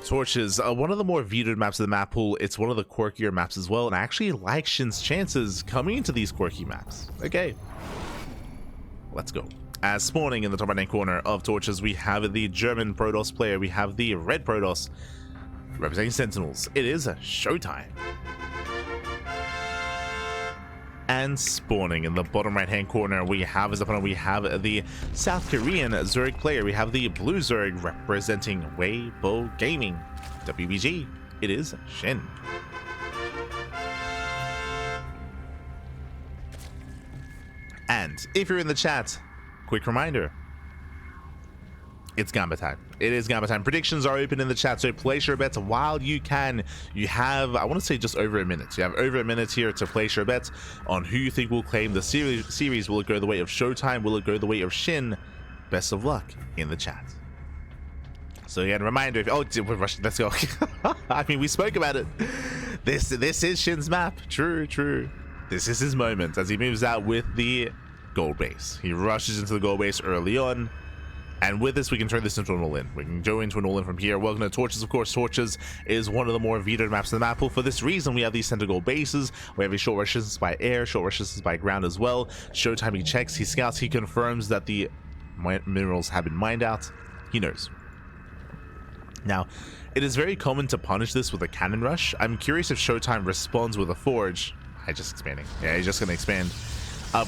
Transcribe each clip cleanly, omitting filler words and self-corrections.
Torches are one of the more vetoed maps of the map pool. It's one of the quirkier maps as well, and I actually like SHIN's chances coming into these quirky maps. Okay, let's go. As spawning in the top right hand corner of Torches, we have the German Protoss player. We have the red Protoss representing Sentinels. It is ShoWTimE. And spawning in the bottom right hand corner, we have as opponent, we have the South Korean Zerg player. We have the blue Zerg representing Weibo Gaming. WBG, it is SHIN. And if you're in the chat, quick reminder, it's Gamba time. It is Gamba time. Predictions are open in the chat, so place your bets while you can. You have, I want to say, just over a minute. You have over a minute here to place your bets on who you think will claim the series. Will it go the way of ShoWTimE? Will it go the way of SHIN? Best of luck in the chat. So again, reminder, we're rushing, let's go. I mean, we spoke about it. This is SHIN's map. True. This is his moment as he moves out with the gold base. He rushes into the gold base early on. And with this, we can turn this into an all-in. We can go into an all-in from here. Welcome to Torches. Of course, Torches is one of the more vetoed maps in the map pool. For this reason, we have these center gold bases. We have a short rush distance by air, short rush distance by ground as well. ShoWTimE, he checks, he scouts, he confirms that the minerals have been mined out. He knows. Now, it is very common to punish this with a cannon rush. I'm curious if ShoWTimE responds with a forge. Just expanding. Yeah, he's just going to expand.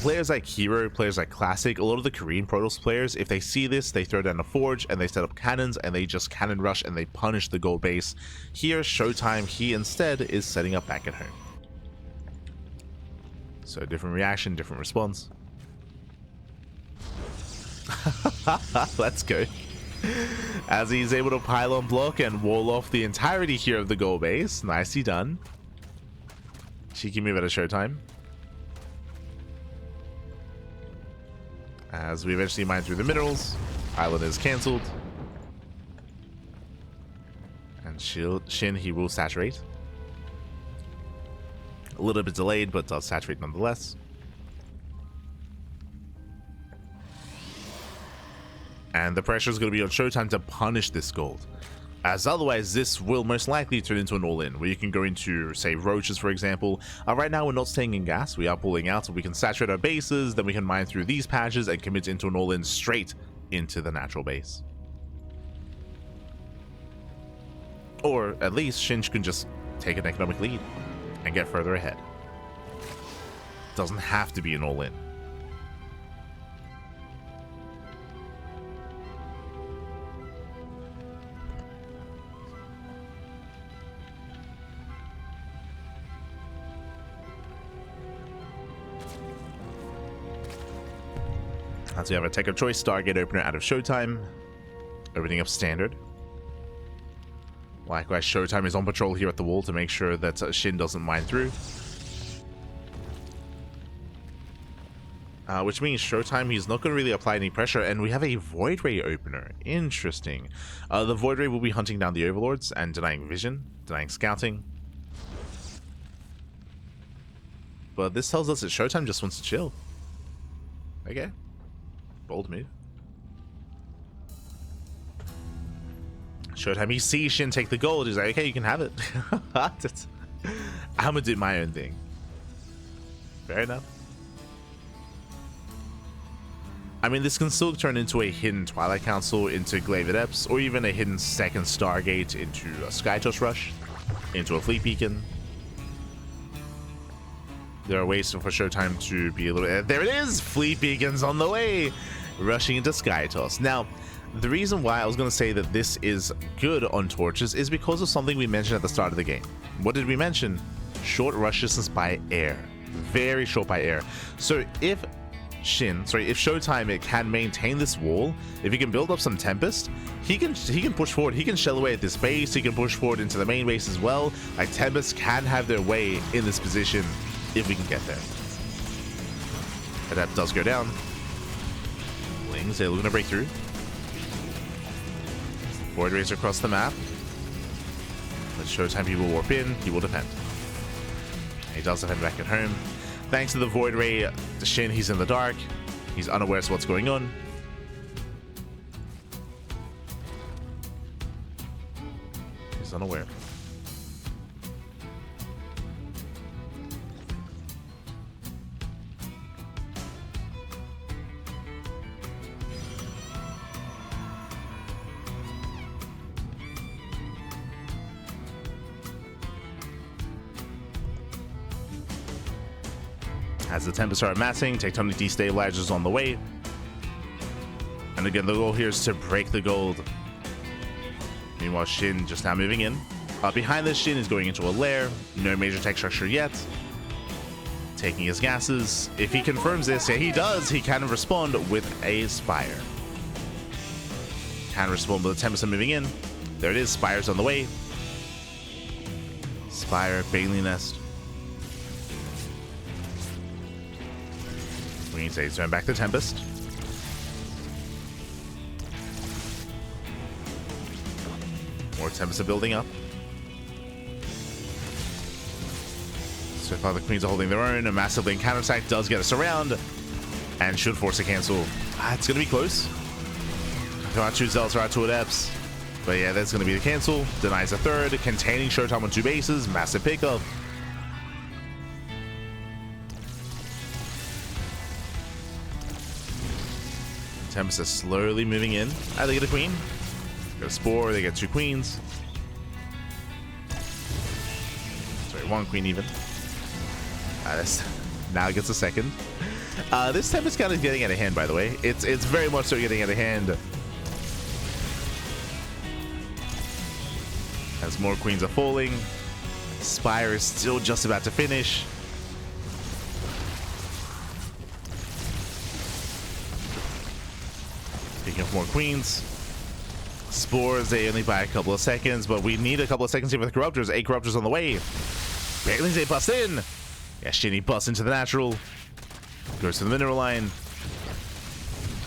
Players like Hero, players like Classic, a lot of the Korean Protoss players, if they see this, they throw down a forge and they set up cannons and they just cannon rush and they punish the gold base. Here, ShoWTimE, he instead is setting up back at home. So different reaction, different response. Let's go. As he's able to pylon block and wall off the entirety here of the gold base. Nicely done. Cheeky move out of ShoWTimE. As we eventually mine through the minerals, island is cancelled. And SHIN, he will saturate. A little bit delayed, but does saturate nonetheless. And the pressure is going to be on ShoWTimE to punish this gold. As otherwise, this will most likely turn into an all-in, where you can go into, say, roaches, for example. Right now, we're not staying in gas. We are pulling out, so we can saturate our bases, then we can mine through these patches and commit into an all-in straight into the natural base. Or, at least, SHIN can just take an economic lead and get further ahead. Doesn't have to be an all-in. So we have a tech of choice, Stargate opener out of ShoWTimE, opening up standard. Likewise, ShoWTimE is on patrol here at the wall to make sure that SHIN doesn't mine through. Which means ShoWTimE, he's not going to really apply any pressure, and we have a Void Ray opener. Interesting. The Void Ray will be hunting down the Overlords and denying vision, denying scouting. But this tells us that ShoWTimE just wants to chill. Okay. Bold move. ShoWTimE, he sees SHIN take the gold. He's like, okay, you can have it. I'm gonna do my own thing. Fair enough. I mean, this can still turn into a hidden Twilight Council into Glaive Adepts, or even a hidden second Stargate into a Skytoss Rush, into a Fleet Beacon. There are ways for ShoWTimE to be a little... There it is! Fleet Beacons on the way! Rushing into Skytoss. Now, the reason why I was going to say that this is good on Torches is because of something we mentioned at the start of the game. What did we mention? Short rush distance by air. Very short by air. So if ShoWTimE it can maintain this wall, if he can build up some Tempest, he can push forward, he can shell away at this base, he can push forward into the main base as well. Like, Tempest can have their way in this position if we can get there. Adept does go down. Wings, they're looking to break through. Void Rays across the map. Let ShoWTimE, he will warp in, he will defend. He does defend back at home. Thanks to the Void Ray, SHIN, he's in the dark. He's unaware of what's going on. He's unaware. As the Tempest are amassing, tectonic destabilizers on the way. And again, the goal here is to break the gold. Meanwhile, SHIN just now moving in. Behind this, SHIN is going into a lair. No major tech structure yet. Taking his gases. If he confirms this, yeah, he does. He can respond with a Spire. Can respond with the Tempest moving in. There it is. Spire's on the way. Spire, Bailey Nest. We need to turn back to Tempest. More Tempest are building up. So far the Queens are holding their own. A massive lane counterattack does get us around and should force a cancel. It's going to be close. Got two Zealots, right, two Adepts. But yeah, that's going to be the cancel. Denies a third. Containing ShoWTimE on 2 bases. Massive pickup. Tempest is slowly moving in. They get a queen. Get a Spore. They get 2 queens. Sorry, 1 queen even. This now gets a second. This Tempest kind of getting out of hand, by the way. It's very much so getting out of hand. As more queens are falling. Spire is still just about to finish. Picking up more queens. Spores, they only buy a couple of seconds, but we need a couple of seconds here with the Corruptors. 8 Corruptors on the way. Bailey's they bust in. Yeah, SHIN busts into the natural. Goes to the mineral line.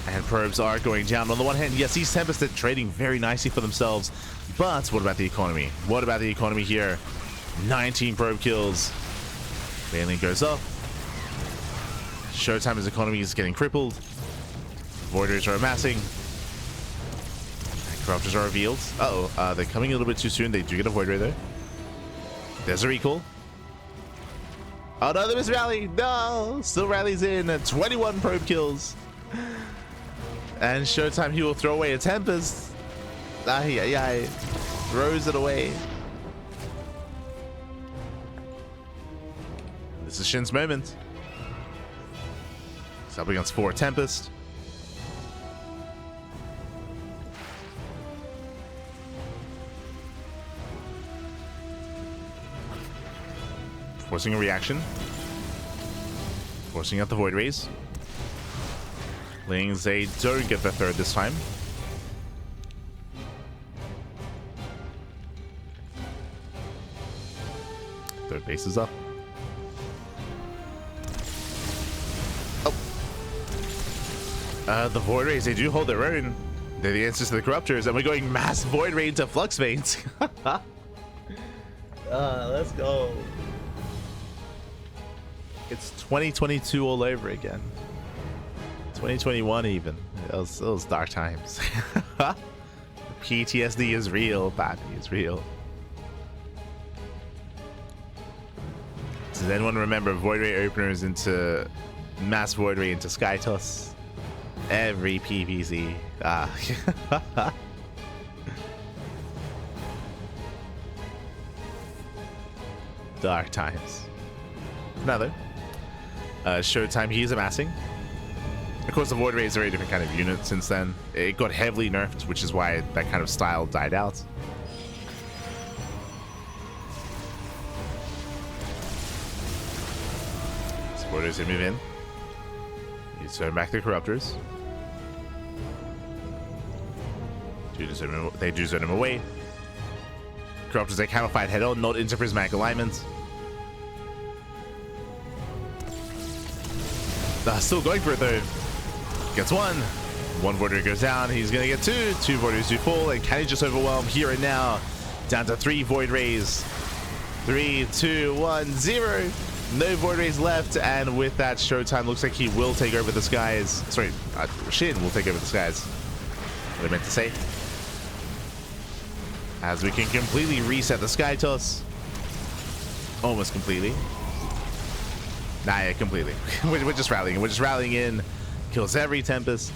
And probes are going down. On the one hand, yes, these Tempests are trading very nicely for themselves. But what about the economy? What about the economy here? 19 probe kills. Bailey goes up. ShoWTime's economy is getting crippled. Void Rays are amassing. Corruptors are revealed. Uh-oh, they're coming a little bit too soon. They do get a Void Ray though. There's a recall. Oh no, there was rally. No, still rallies in. 21 probe kills. And ShoWTimE, he will throw away a Tempest. Throws it away. This is SHIN's moment. He's up against 4 Tempest. Forcing a reaction. Forcing out the Void Rays. Lings, they don't get the third this time. Third base is up. The Void Rays, they do hold their own. They're the answers to the Corruptors, and we're going mass Void Ray into Flux Veins. Let's go. It's 2022 all over again. 2021 even. Those dark times. PTSD is real. Bad is real. Does anyone remember Void Ray openers into mass Void Ray into Sky Toss? Every PVZ. Dark times. Another. ShoWTimE, he is amassing. Of course, the Void Ray is a very different kind of unit since then. It got heavily nerfed, which is why that kind of style died out. Supporters move in. You turn back the Corruptors. They do zone him away. Corruptors, they camouflage head on, not into prismatic alignment. Still going for it though. Gets 1. 1 Void Ray goes down. He's gonna get 2. 2 Void Rays do fall. And can he just overwhelm here and now? Down to 3 Void Rays. 3, 2, 1, 0. No Void Rays left. And with that, ShoWTimE looks like he will take over the skies. Sorry, SHIN will take over the skies. What I meant to say. As we can completely reset the Sky Toss. Almost completely. Nah, yeah, completely. We're just rallying. We're just rallying in. Kills every Tempest.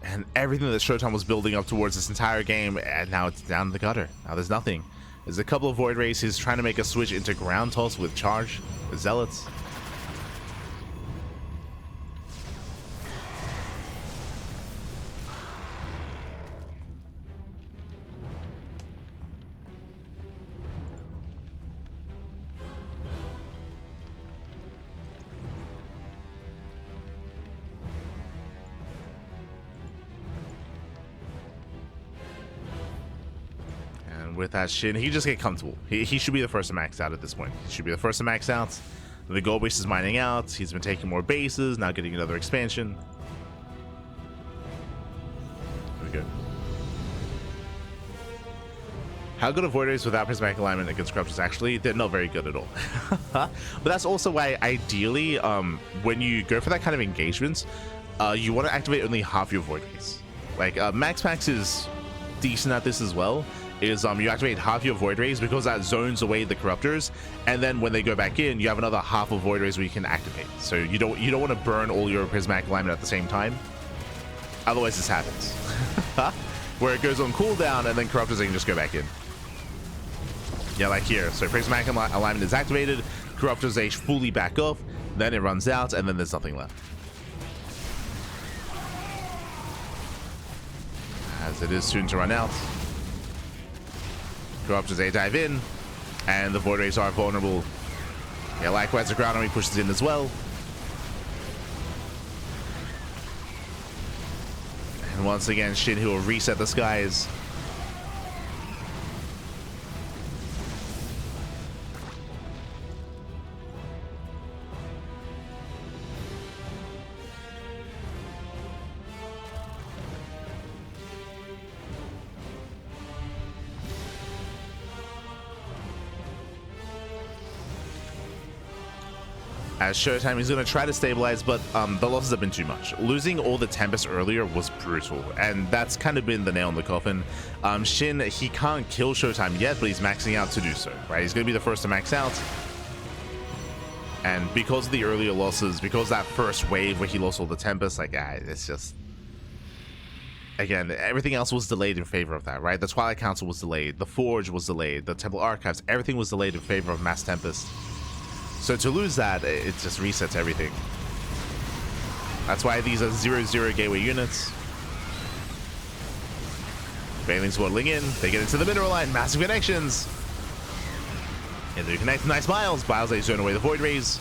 And everything that ShoWTimE was building up towards this entire game, and now it's down in the gutter. Now there's nothing. There's a couple of Void Rays. He's trying to make a switch into Ground Toss with Charge, with Zealots. With that SHIN, he just get comfortable. He should be the first to max out at this point. He should be the first to max out. The gold base is mining out. He's been taking more bases, now getting another expansion. There we go. How good are Void Rays without prismatic alignment against Corruptors? Actually, they're not very good at all. But that's also why, ideally, when you go for that kind of engagement, you want to activate only half your Void Rays. Like, Max is decent at this as well. Is you activate half your Void Rays because that zones away the Corruptors, and then when they go back in, you have another half of Void Rays where you can activate. So you don't want to burn all your prismatic alignment at the same time. Otherwise, this happens, where it goes on cooldown, and then Corruptors they can just go back in. Yeah, like here. So prismatic alignment is activated, Corruptors they fully back off, then it runs out, and then there's nothing left. As it is soon to run out. Corruptors they dive in, and the Void Rays are vulnerable. Yeah, likewise the Ground Army pushes in as well. And once again, SHIN who will reset the skies. As ShoWTimE is going to try to stabilize, but the losses have been too much. Losing all the Tempest earlier was brutal, and that's kind of been the nail in the coffin. SHIN, he can't kill ShoWTimE yet, but he's maxing out to do so, right? He's going to be the first to max out. And because of the earlier losses, because that first wave where he lost all the Tempest, like, it's just... Again, everything else was delayed in favor of that, right? The Twilight Council was delayed, the Forge was delayed, the Temple Archives, everything was delayed in favor of Mass Tempest. So to lose that, it just resets everything. That's why these are 0-0 gateway units. Banelings waddling in, they get into the mineral line, massive connections. And they connect nice Biles. Biles they zone away the Void Rays.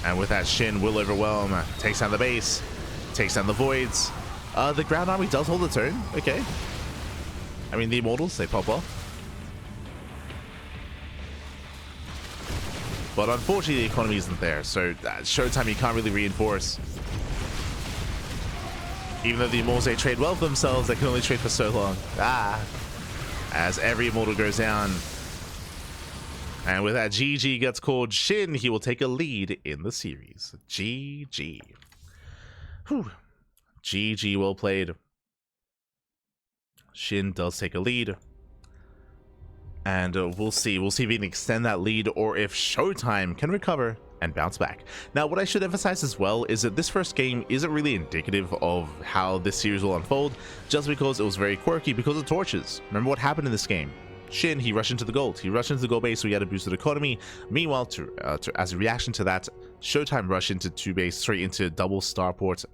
And with that, SHIN will overwhelm, takes down the base, takes down the Voids. The Ground Army does hold its own, okay. I mean, the Immortals, they pop off. But unfortunately, the economy isn't there, so ShoWTimE you can't really reinforce. Even though the Immortals they trade well for themselves, they can only trade for so long. As every Immortal goes down. And with that, GG gets called. SHIN, he will take a lead in the series. GG. Whew. GG, well played. SHIN does take a lead. And we'll see if we can extend that lead or if ShoWTimE can recover and bounce back. Now, what I should emphasize as well is that this first game isn't really indicative of how this series will unfold, just because it was very quirky because of torches. Remember what happened in this game? SHIN, he rushed into the gold. He rushed into the gold base, so he had a boosted economy. Meanwhile, as a reaction to that, ShoWTimE rushed into straight into double starport,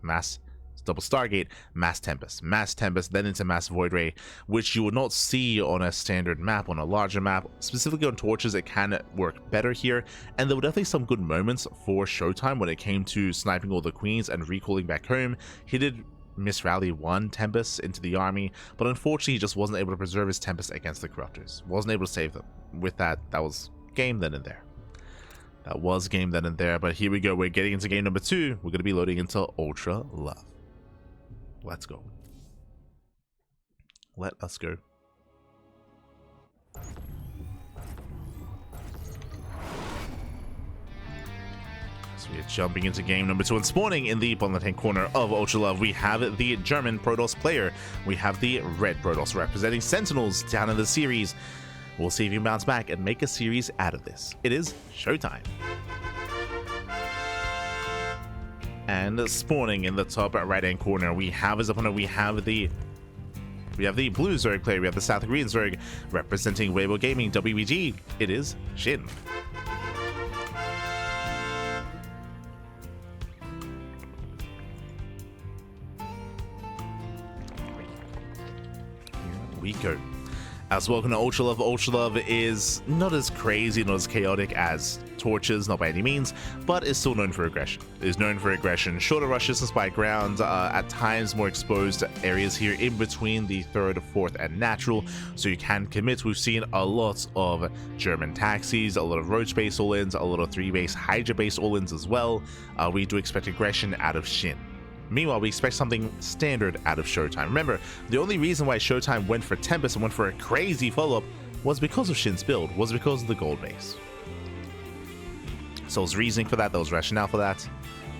double Stargate, Mass Tempest, then into Mass Void Ray, which you would not see on a standard map, on a larger map. Specifically on torches, it can work better here, and there were definitely some good moments for ShoWTimE when it came to sniping all the queens and recalling back home. He did misrally one Tempest into the army, but unfortunately he just wasn't able to preserve his Tempest against the Corruptors. Wasn't able to save them. With that, that was game then and there. That was game then and there, but here we go. We're getting into game number 2. We're going to be loading into Ultra Love. Let's go. Let us go. So we're jumping into game number 2 and spawning in the bottom left-hand corner of Ultra Love. We have the German Protoss player. We have the red Protoss representing Sentinels down in the series. We'll see if he can bounce back and make a series out of this. It is ShoWTimE. And spawning in the top right-hand corner, we have his opponent. We have the blue Zerg player. We have the South Korean Zerg representing Weibo Gaming WBG. It is SHIN. We go. As welcome to Ultra Love. Ultra Love is not as crazy, not as chaotic as Torches, not by any means, but is still known for aggression. It is known for aggression, shorter rushes and spike ground, at times more exposed areas here in between the 3rd, 4th, and natural, so you can commit. We've seen a lot of German taxis, a lot of roach-based all-ins, a lot of 3-base Hydra-based all-ins as well. We do expect aggression out of SHIN. Meanwhile, we expect something standard out of ShoWTimE. Remember, the only reason why ShoWTimE went for Tempest and went for a crazy follow-up was because of SHIN's build, was because of the gold base. So there was reasoning for that, there was rationale for that.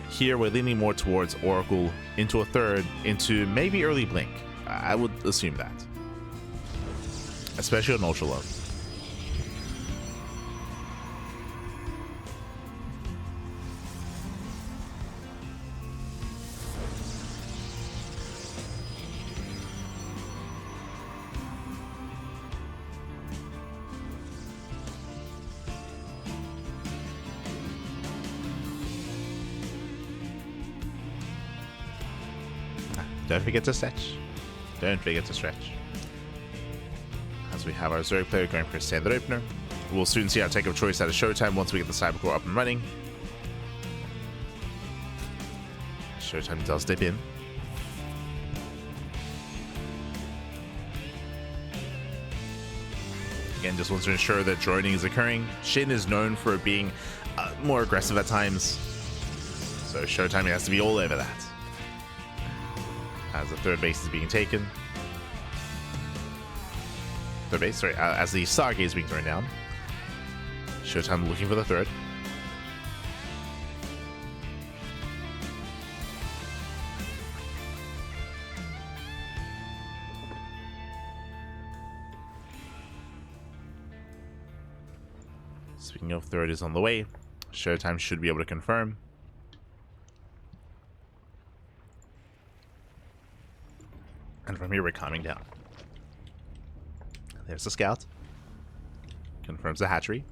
Here, we're leaning more towards Oracle, into a 3rd, into maybe early Blink. I would assume that. Especially on Ultra Love. Don't forget to stretch. Don't forget to stretch. As we have our Zerg player going for a standard opener. We'll soon see our take of choice out of ShoWTimE once we get the Cybercore up and running. ShoWTimE does dip in. Again, just wants to ensure that droning is occurring. SHIN is known for being more aggressive at times, so ShoWTimE has to be all over that. As the 3rd base is being taken. 3rd base, sorry, as the Stargate is being thrown down. ShoWTimE looking for the 3rd. Speaking of 3rd is on the way. ShoWTimE should be able to confirm. And from here, we're coming down. There's the scout. Confirms the hatchery.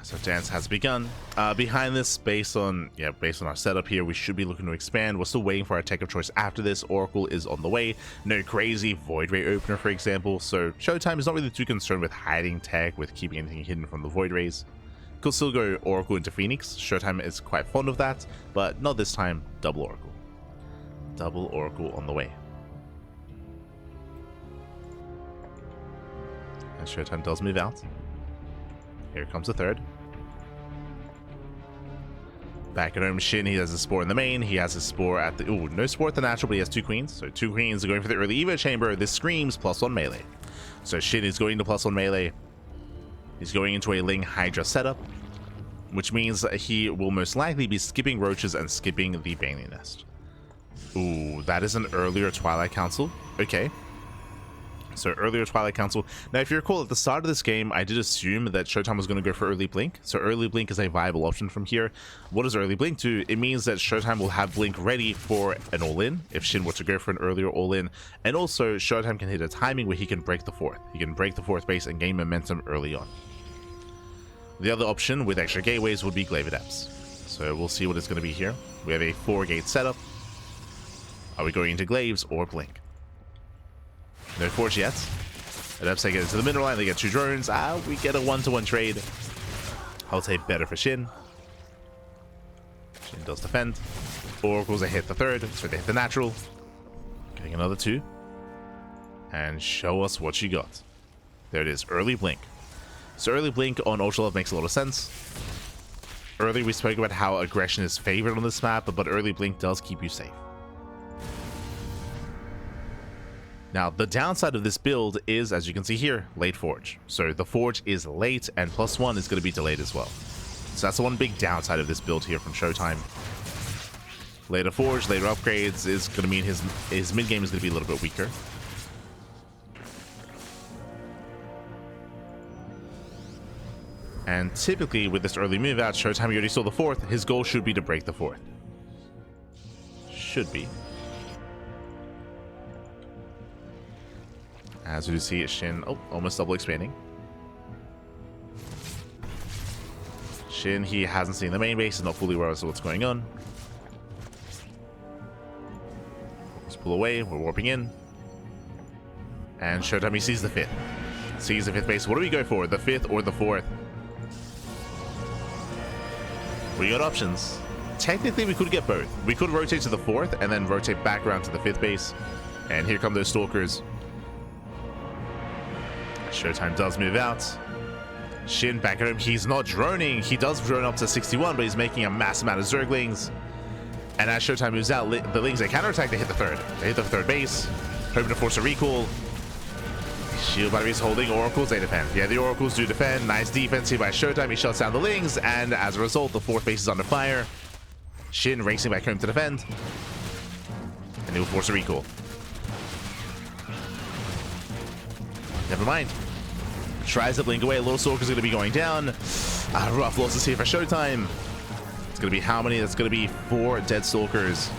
So dance has begun. Behind this, based on our setup here, we should be looking to expand. We're still waiting for our tech of choice after this. Oracle is on the way. No crazy Void Ray opener, for example. So ShoWTimE is not really too concerned with hiding tech, with keeping anything hidden from the Void Rays. Could still go Oracle into Phoenix. ShoWTimE is quite fond of that, but not this time. Double Oracle. Double Oracle on the way. And ShoWTimE does move out. Here comes the 3rd. Back at home, SHIN, he has a Spore in the main. He has a Spore at the... Ooh, no Spore at the natural, but he has 2 Queens. So 2 Queens are going for the early Evo chamber. This screams +1 melee. So SHIN is going to +1 melee. He's going into a Ling Hydra setup, which means that he will most likely be skipping Roaches and skipping the Baneling Nest. Ooh, that is an earlier Twilight Council. Okay. So earlier Twilight Council. Now, if you recall, at the start of this game, I did assume that ShoWTimE was going to go for early Blink. So early Blink is a viable option from here. What does early Blink do? It means that ShoWTimE will have Blink ready for an all-in if SHIN were to go for an earlier all-in. And also, ShoWTimE can hit a timing where he can break the 4th. He can break the 4th base and gain momentum early on. The other option with extra gateways would be Glaive Adepts. So we'll see what it's going to be here. We have a 4-gate setup. Are we going into Glaives or Blink? No Forge yet. Adepts take it into the middle line. They get 2 drones. We get a 1-to-1 trade. I'll take better for SHIN. SHIN does defend. Oracles, they hit the 3rd. So they hit the natural. Getting another 2. And show us what you got. There it is. Early Blink. So early blink on Ultra Love makes a lot of sense. Earlier we spoke about how aggression is favored on this map, but early blink does keep you safe. Now, the downside of this build is, as you can see here, late forge. So the forge is late, and +1 is going to be delayed as well. So that's the one big downside of this build here from ShoWTimE. Later forge, later upgrades is going to mean his mid game is going to be a little bit weaker. And typically with this early move out, ShoWTimE, you already saw the 4th. His goal should be to break the 4th. Should be. As you see it, SHIN, almost double expanding. SHIN, he hasn't seen the main base, is not fully aware of what's going on. Let's pull away, we're warping in. And ShoWTimE, he sees the 5th. Sees the 5th base. What do we go for, the 5th or the 4th? We got options. Technically, we could get both. We could rotate to the 4th and then rotate back around to the 5th base. And here come those stalkers. ShoWTimE does move out. SHIN back at him. He's not droning. He does drone up to 61, but he's making a mass amount of Zerglings. And as ShoWTimE moves out, the Lings, they counterattack, they hit the 3rd. They hit the 3rd base, hoping to force a recall. Shield batteries holding Oracles, they defend. Yeah, the Oracles do defend. Nice defense here by ShoWTimE. He shuts down the Lings, and as a result, the 4th base is under fire. SHIN racing back home to defend. And he will force a recall. Never mind. Tries to blink away. A little Stalker's going to be going down. Rough losses here for ShoWTimE. It's going to be how many? That's going to be 4 dead Stalkers.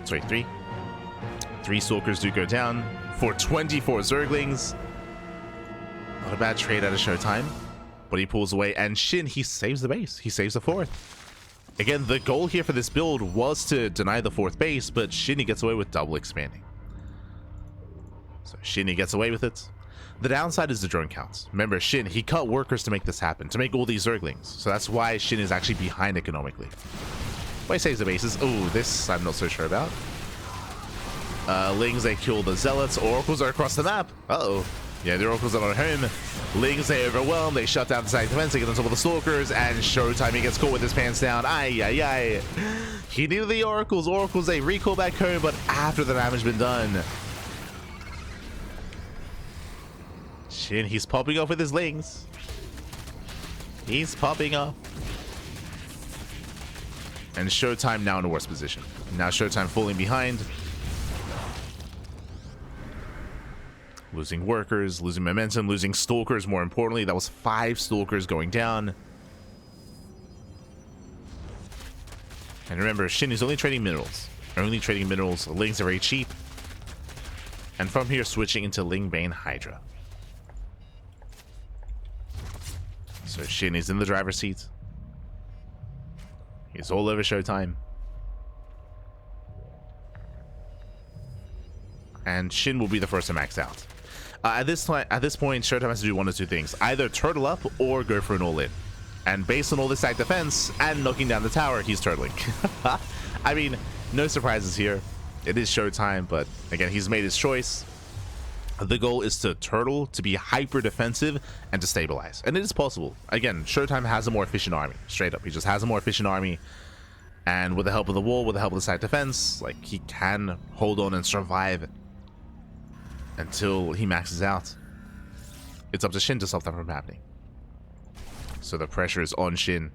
Sorry, 3. 3 Stalkers do go down for 24 Zerglings. Not a bad trade out of ShoWTimE. But he pulls away, and SHIN, he saves the base. He saves the 4th. Again, the goal here for this build was to deny the 4th base, but SHIN, he gets away with double expanding. So SHIN, he gets away with it. The downside is the drone counts. Remember, SHIN, he cut workers to make this happen, to make all these Zerglings. So that's why SHIN is actually behind economically. But he saves the bases. Oh, this I'm not so sure about. Lings, they kill the Zealots. Oracles are across the map. Uh-oh. Yeah, the Oracles are on home. Lings, they overwhelm. They shut down the side defense. They get on top of the Stalkers. And ShoWTimE, he gets caught with his pants down. Ay, ay, ay. He needed the Oracles. Oracles, they recall back home, but after the damage been done. SHIN, he's popping off with his Lings. He's popping off. And ShoWTimE now in a worse position. Now ShoWTimE falling behind. Losing workers, losing momentum, losing Stalkers, more importantly. That was 5 Stalkers going down. And remember, SHIN is only trading minerals. Only trading minerals. Lings are very cheap. And from here, switching into Ling Bane Hydra. So SHIN is in the driver's seat. He's all over ShoWTimE. And SHIN will be the first to max out. At this point, ShoWTimE has to do one of 2 things. Either turtle up or go for an all-in. And based on all this stack defense and knocking down the tower, he's turtling. I mean, no surprises here. It is ShoWTimE, but again, he's made his choice. The goal is to turtle, to be hyper defensive, and to stabilize. And it is possible. Again, ShoWTimE has a more efficient army. Straight up, he just has a more efficient army. And with the help of the wall, with the help of the side defense, like, he can hold on and survive until he maxes out. It's up to SHIN to stop that from happening. So the pressure is on SHIN.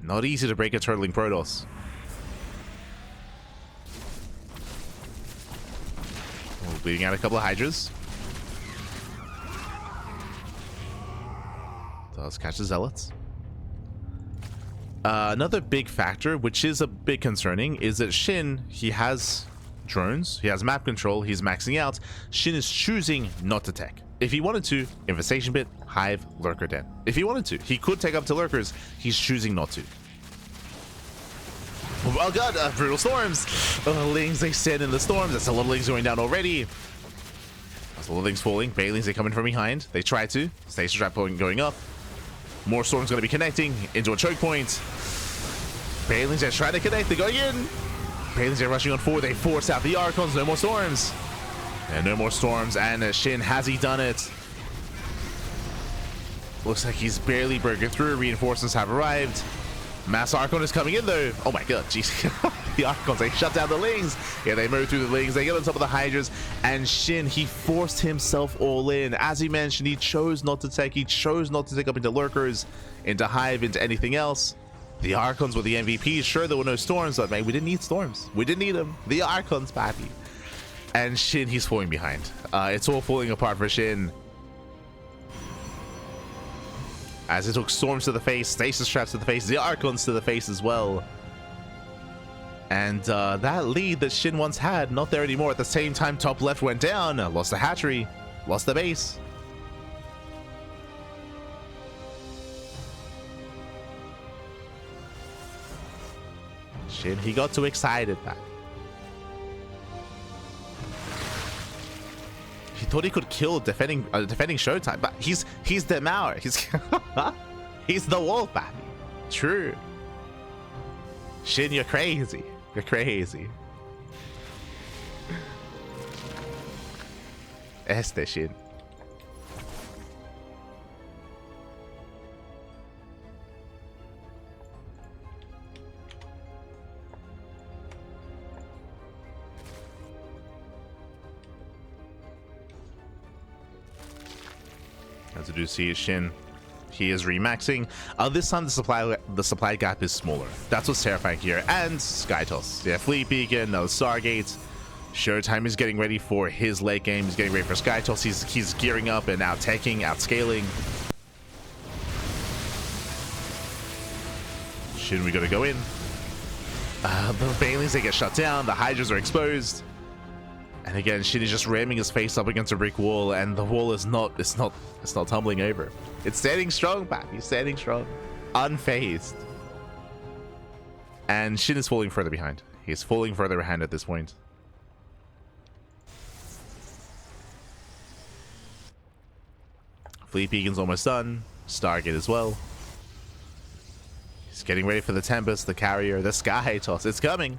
Not easy to break a turtling Protoss. We're bleeding out a couple of Hydras. Does catch the Zealots. Another big factor, which is a bit concerning, is that SHIN, he has drones, he has map control, he's maxing out. SHIN is choosing not to tech. If he wanted to, Infestation Pit, Hive, Lurker Den. If he wanted to, he could take up to Lurkers. He's choosing not to. Oh god, Brutal Storms! Lings, they stand in the storms. That's a lot of Lings going down already. That's a lot of Lings falling. Bailings, they come in from behind. They try to. Station Trap going up. More storms going to be connecting into a choke point. Bailings are trying to connect. They're going in. Bailings are rushing on forward. They force out the Archons. No more storms. And no more storms, and SHIN, has he done it? Looks like he's barely broken through. Reinforcements have arrived. Mass Archon is coming in though. Oh my god, jeez. The Archons, they shut down the Lings. Yeah, they move through the Lings. They get on top of the Hydras. And SHIN, he forced himself all in. As he mentioned, he chose not to take. He chose not to take up into Lurkers, into Hive, into anything else. The Archons were the MVP. Sure, there were no storms, but man, we didn't need storms. We didn't need them. The Archons, baby. And SHIN, he's falling behind. It's all falling apart for SHIN. As it took storms to the face, stasis traps to the face, the Archons to the face as well. And that lead that SHIN once had, not there anymore. At the same time, top left went down, lost the hatchery, lost the base. SHIN, he got too excited, man. He thought he could kill defending ShoWTimE, but he's the Mauer. He's the wolf, baby. True. SHIN, you're crazy. You're crazy. SHIN. As we do see SHIN, he is remaxing. This time the supply gap is smaller. That's what's terrifying here. And Skytoss, yeah, Fleet Beacon, no Stargate. ShoWTimE is getting ready for his late game. He's getting ready for Skytoss. He's gearing up and out taking, out scaling. SHIN, we gotta go in. The Banelings, they get shut down. The Hydras are exposed. And again, SHIN is just ramming his face up against a brick wall, and the wall is not tumbling over. It's standing strong, Pat. He's standing strong, unfazed. And SHIN is falling further behind. He's falling further behind at this point. Fleet Beacon's almost done. Stargate as well. He's getting ready for the Tempest, the Carrier, the Skytoss. It's coming.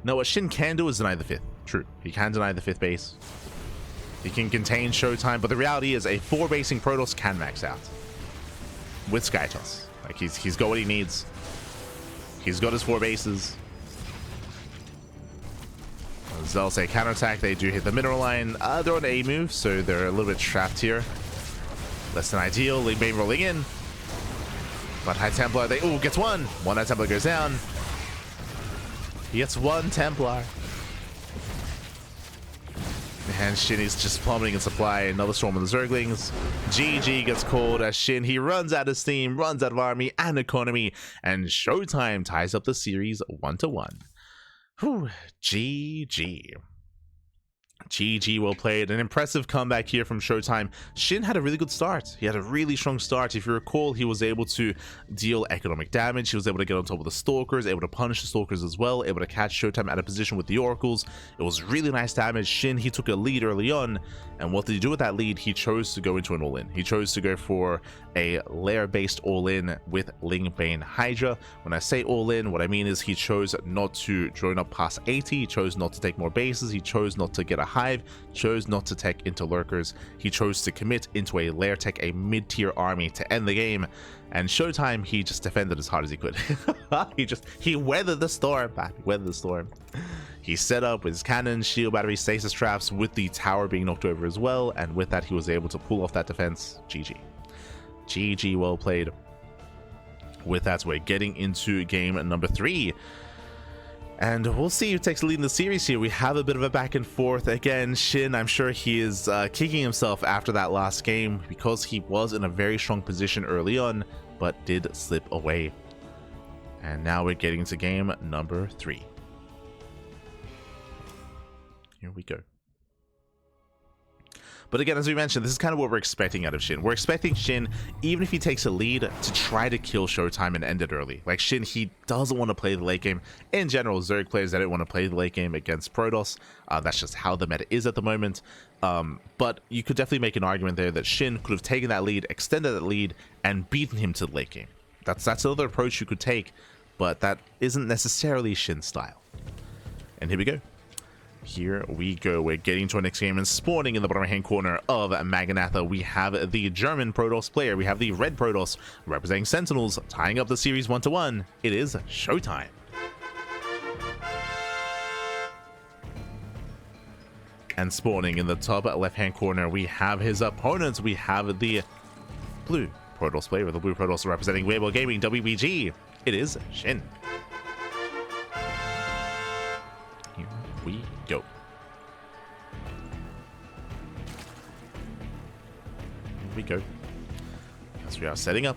No, what SHIN can do is deny the 5th. True, he can deny the 5th base. He can contain ShoWTimE, but the reality is a 4-basing Protoss can max out with Skytoss. Like he's got what he needs. He's got his 4 bases. They'll say counterattack. They do hit the mineral line. They're on A move, so they're a little bit trapped here. Less than ideal. League main rolling in, but High Templar. They gets one. One High Templar goes down. He gets 1 Templar. And SHIN is just plummeting in supply. Another storm on the Zerglings. GG gets called as SHIN, he runs out of steam, runs out of army and economy, and ShoWTimE ties up the series 1-1. Whew, GG. GG, well played. An impressive comeback here from ShoWTimE. SHIN had a really good start. He had a really strong start. If you recall, he was able to deal economic damage. He was able to get on top of the Stalkers, able to punish the Stalkers as well, able to catch ShoWTimE out of position with the Oracles. It was really nice damage. SHIN, he took a lead early on, and what did he do with that lead? He chose to go into an all-in. He chose to go for a lair-based all-in with Lingbane Hydra. When I say all-in, what I mean is he chose not to join up past 80. He chose not to take more bases. He chose not to get a Hive, chose not to tech into Lurkers. He chose to commit into a lair tech, a mid-tier army to end the game. And ShoWTimE, he just defended as hard as he could. he weathered the storm, baby, weathered the storm. He set up with his cannons, shield battery, stasis traps, with the tower being knocked over as well, and with that he was able to pull off that defense. GG. GG, well played. With that, we're getting into game number 3. And we'll see who takes the lead in the series here. We have a bit of a back and forth. Again, SHIN, I'm sure he is kicking himself after that last game because he was in a very strong position early on, but did slip away. And now we're getting into game number 3. Here we go. But again, as we mentioned, this is kind of what we're expecting out of SHIN. We're expecting SHIN, even if he takes a lead, to try to kill ShoWTimE and end it early. Like SHIN, he doesn't want to play the late game. In general, Zerg players, they don't want to play the late game against Protoss. That's just how the meta is at the moment. But you could definitely make an argument there that SHIN could have taken that lead, extended that lead, and beaten him to the late game. That's another approach you could take, but that isn't necessarily SHIN's style. And here we go. Here we go. We're getting to our next game, and spawning in the bottom right-hand corner of Maganatha, we have the German Protoss player. We have the red Protoss representing Sentinels, tying up the series 1-1. It is ShoWTimE. And spawning in the top left-hand corner, we have his opponents. We have the blue Protoss player, with the blue Protoss representing Weibo Gaming WBG. It is SHIN. Here we go. Here we go. As we are setting up,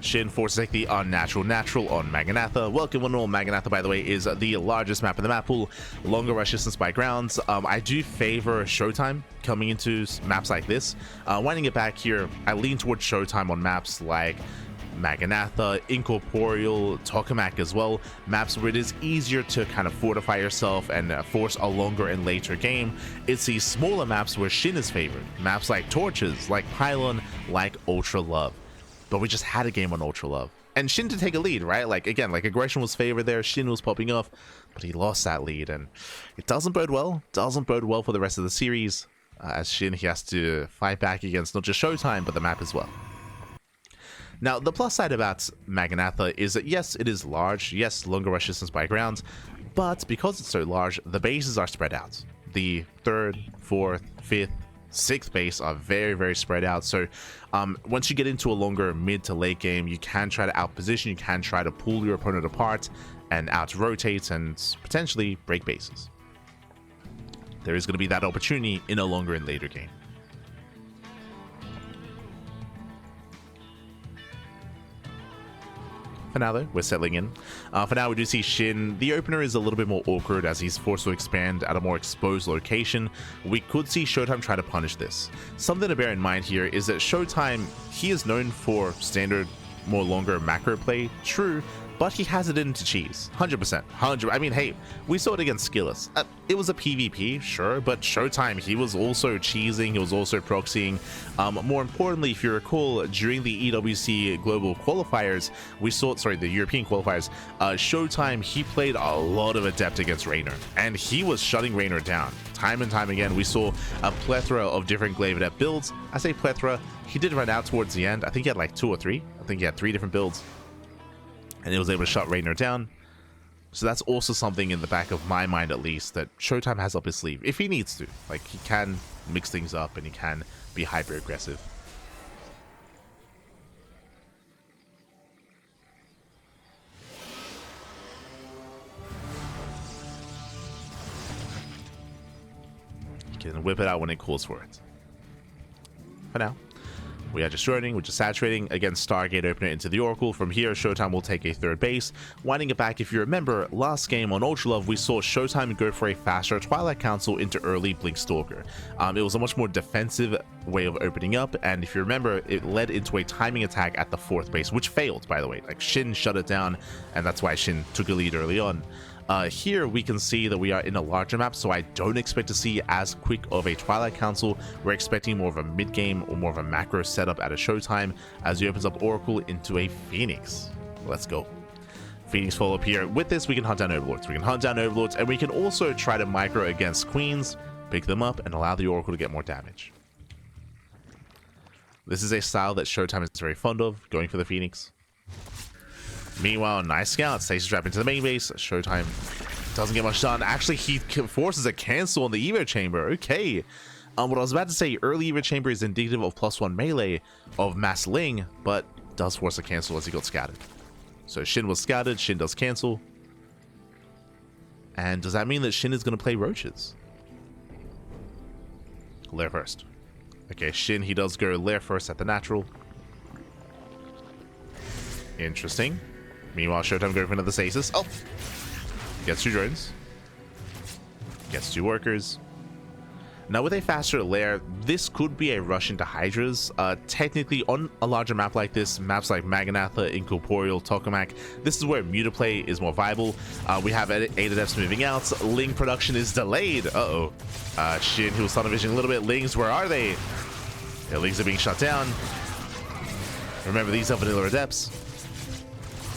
SHIN forces take the unnatural natural on Maganatha. Welcome one and all. Maganatha, by the way, is the largest map in the map pool. Longer rush distance by grounds. I do favor ShoWTimE coming into maps like this. Winding it back here, I lean towards ShoWTimE on maps like Maganatha, Incorporeal, Tokamak as well. Maps where it is easier to kind of fortify yourself and force a longer and later game. It's these smaller maps where SHIN is favored. Maps like Torches, like Pylon, like Ultra Love. But we just had a game on Ultra Love. And SHIN to take a lead, right? Like, again, like aggression was favored there. SHIN was popping off, but he lost that lead. And it doesn't bode well. Doesn't bode well for the rest of the series. As SHIN, he has to fight back against not just ShoWTimE, but the map as well. Now, the plus side about Maganatha is that, yes, it is large. Yes, longer rush distance by grounds. But because it's so large, the bases are spread out. The 3rd, 4th, 5th, 6th base are very, very spread out. So once you get into a longer mid to late game, you can try to outposition, you can try to pull your opponent apart and out rotate and potentially break bases. There is going to be that opportunity in a longer and later game. For now, though, we're settling in. For now, we do see SHIN. The opener is a little bit more awkward as he's forced to expand at a more exposed location. We could see ShoWTimE try to punish this. Something to bear in mind here is that ShoWTimE, he is known for standard, more longer macro play, true, but he has it into cheese. 100%. 100%. I mean, hey, we saw it against Skillus. It was a PvP, sure, but ShoWTimE, he was also cheesing, he was also proxying. More importantly, if you recall, during the EWC Global Qualifiers, we saw, sorry, the European Qualifiers, ShoWTimE, he played a lot of Adept against Raynor, and he was shutting Raynor down. Time and time again, we saw a plethora of different Glaive Adept builds. I say plethora, he did run out towards the end. I think he had like 2 or 3. I think he had 3 different builds. And he was able to shut Raynor down. So that's also something in the back of my mind, at least, that ShoWTimE has up his sleeve. If he needs to. Like, he can mix things up and he can be hyper-aggressive. He can whip it out when it calls for it. For now, we are just running, we're just saturating against Stargate opener into the Oracle. From here, ShoWTimE will take a 3rd base. Winding it back, if you remember, last game on Ultra Love, we saw ShoWTimE go for a faster Twilight Council into early Blink Stalker. It was a much more defensive way of opening up, and if you remember, it led into a timing attack at the 4th base, which failed, by the way. Like, SHIN shut it down, and that's why SHIN took a lead early on. Here we can see that we are in a larger map, so I don't expect to see as quick of a Twilight Council. We're expecting more of a mid-game or more of a macro setup at a ShoWTimE as he opens up Oracle into a Phoenix. Let's go. Phoenix follow up here. With this, we can hunt down Overlords. We can hunt down Overlords, and we can also try to micro against Queens, pick them up, and allow the Oracle to get more damage. This is a style that ShoWTimE is very fond of, going for the Phoenix. Meanwhile, nice scout. Stays trap into the main base. ShoWTimE doesn't get much done. Actually, he forces a cancel on the Evo Chamber. Okay. What I was about to say, early Evo Chamber is indicative of +1 melee of Mass Ling, but does force a cancel as he got scouted. So SHIN was scouted. SHIN does cancel. And does that mean that SHIN is going to play Roaches? Lair first. Okay, SHIN, he does go Lair first at the natural. Interesting. Meanwhile, ShoWTimE going for another stasis. Oh! Gets 2 drones. Gets 2 workers. Now with a faster lair, this could be a rush into Hydras. Technically, on a larger map like this, maps like Maganatha, Incorporeal, Tokamak, this is where Mutaplay is more viable. We have 8 Adepts moving out. Ling production is delayed. Uh-oh. SHIN, who was tunnel visioning a little bit. Lings, where are they? Yeah, Lings are being shut down. Remember, these are vanilla Adepts.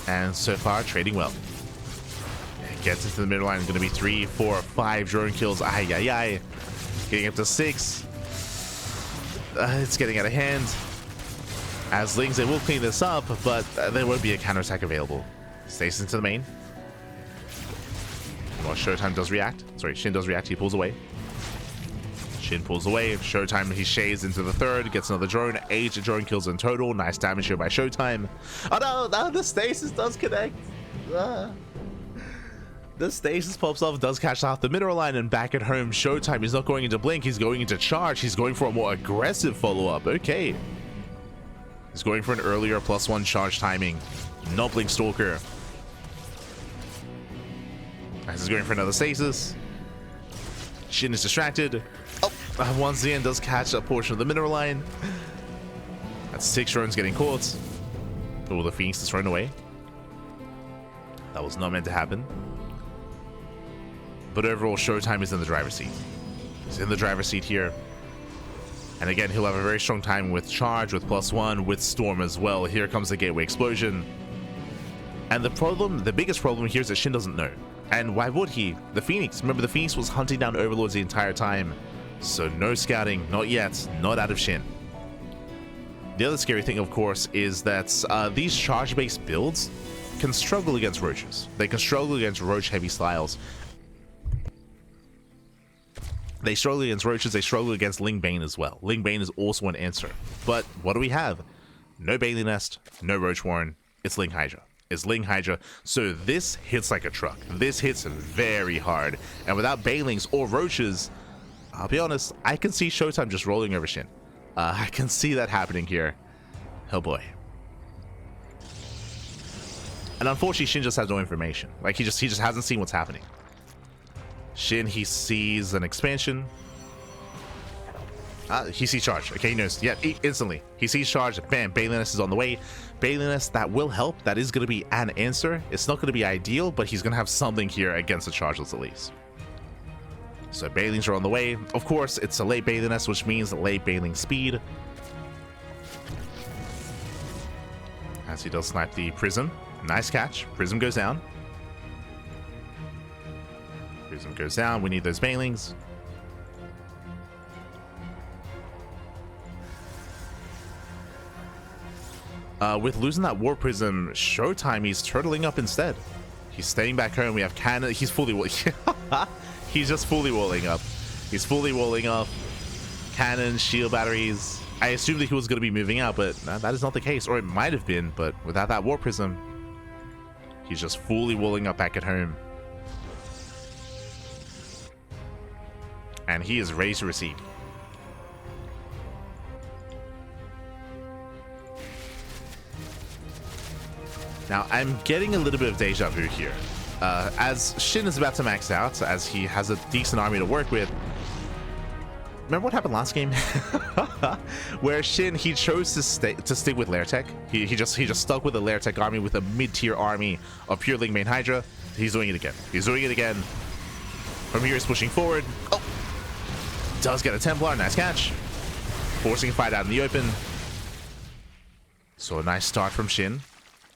And so far, trading well. Gets into the middle line. Going to be 3, 4, 5 drone kills. Ay, ay, ay. Getting up to 6. It's getting out of hand. As Lings, they will clean this up, but there won't be a counterattack available. Stays into the main. Well, ShoWTimE does react. Sorry, SHIN does react. He pulls away. SHIN pulls away. ShoWTimE, he shades into the third. Gets another drone. 8 drone kills in total. Nice damage here by ShoWTimE. Oh no, the stasis does connect. The stasis pops off, does catch off the middle line, and back at home, ShoWTimE is not going into blink. He's going into charge. He's going for a more aggressive follow-up. Okay. He's going for an earlier +1 charge timing. No blink stalker. As he's going for another stasis. SHIN is distracted. Oh, once again does catch a portion of the mineral line. That's 6 drones getting caught. Oh, the Phoenix is thrown away. That was not meant to happen. But overall, ShoWTimE is in the driver's seat. He's in the driver's seat here. And again, he'll have a very strong time with charge, with +1, with storm as well. Here comes the gateway explosion. And the biggest problem here is that SHIN doesn't know. And why would he? The Phoenix, remember the Phoenix was hunting down overlords the entire time. So no scouting, not yet, not out of SHIN. The other scary thing, of course, is that these charge-based builds can struggle against roaches. They can struggle against roach-heavy styles. They struggle against roaches, they struggle against Ling Bane as well. Ling Bane is also an answer. But what do we have? No Bailey Nest, no Roach Warren, it's Ling Hydra. It's Ling Hydra, so this hits like a truck. This hits very hard. And without Bailings or Roaches, I'll be honest, I can see ShoWTimE just rolling over SHIN. I can see that happening here. Oh boy. And unfortunately, SHIN just has no information. Like, he just hasn't seen what's happening. SHIN, he sees an expansion. He sees charge. Okay, he knows. Yeah, instantly. He sees charge. Bam, Baliness is on the way. Baliness, that will help. That is going to be an answer. It's not going to be ideal, but he's going to have something here against the chargeless at least. So Bailings are on the way. Of course, it's a late Baliness, which means late Bailing speed. As he does snipe the Prism. Nice catch. Prism goes down. Prism goes down. We need those Bailings. With losing that War Prism, ShoWTimE, he's turtling up instead. He's staying back home. We have Cannon. He's fully he's just fully walling up. He's fully walling up. Cannon, shield batteries. I assumed that he was going to be moving out, but that is not the case. Or it might have been, but without that War Prism, he's just fully walling up back at home. And he is ready to receive. Now, I'm getting a little bit of deja vu here. As SHIN is about to max out, as he has a decent army to work with. Remember what happened last game? Where SHIN, he chose to stick with Lair Tech. He just stuck with a Lair Tech army with a mid-tier army of pure Ling Bane Hydra. He's doing it again. He's doing it again. From here, he's pushing forward. Oh! Does get a Templar. Nice catch. Forcing a fight out in the open. So a nice start from SHIN.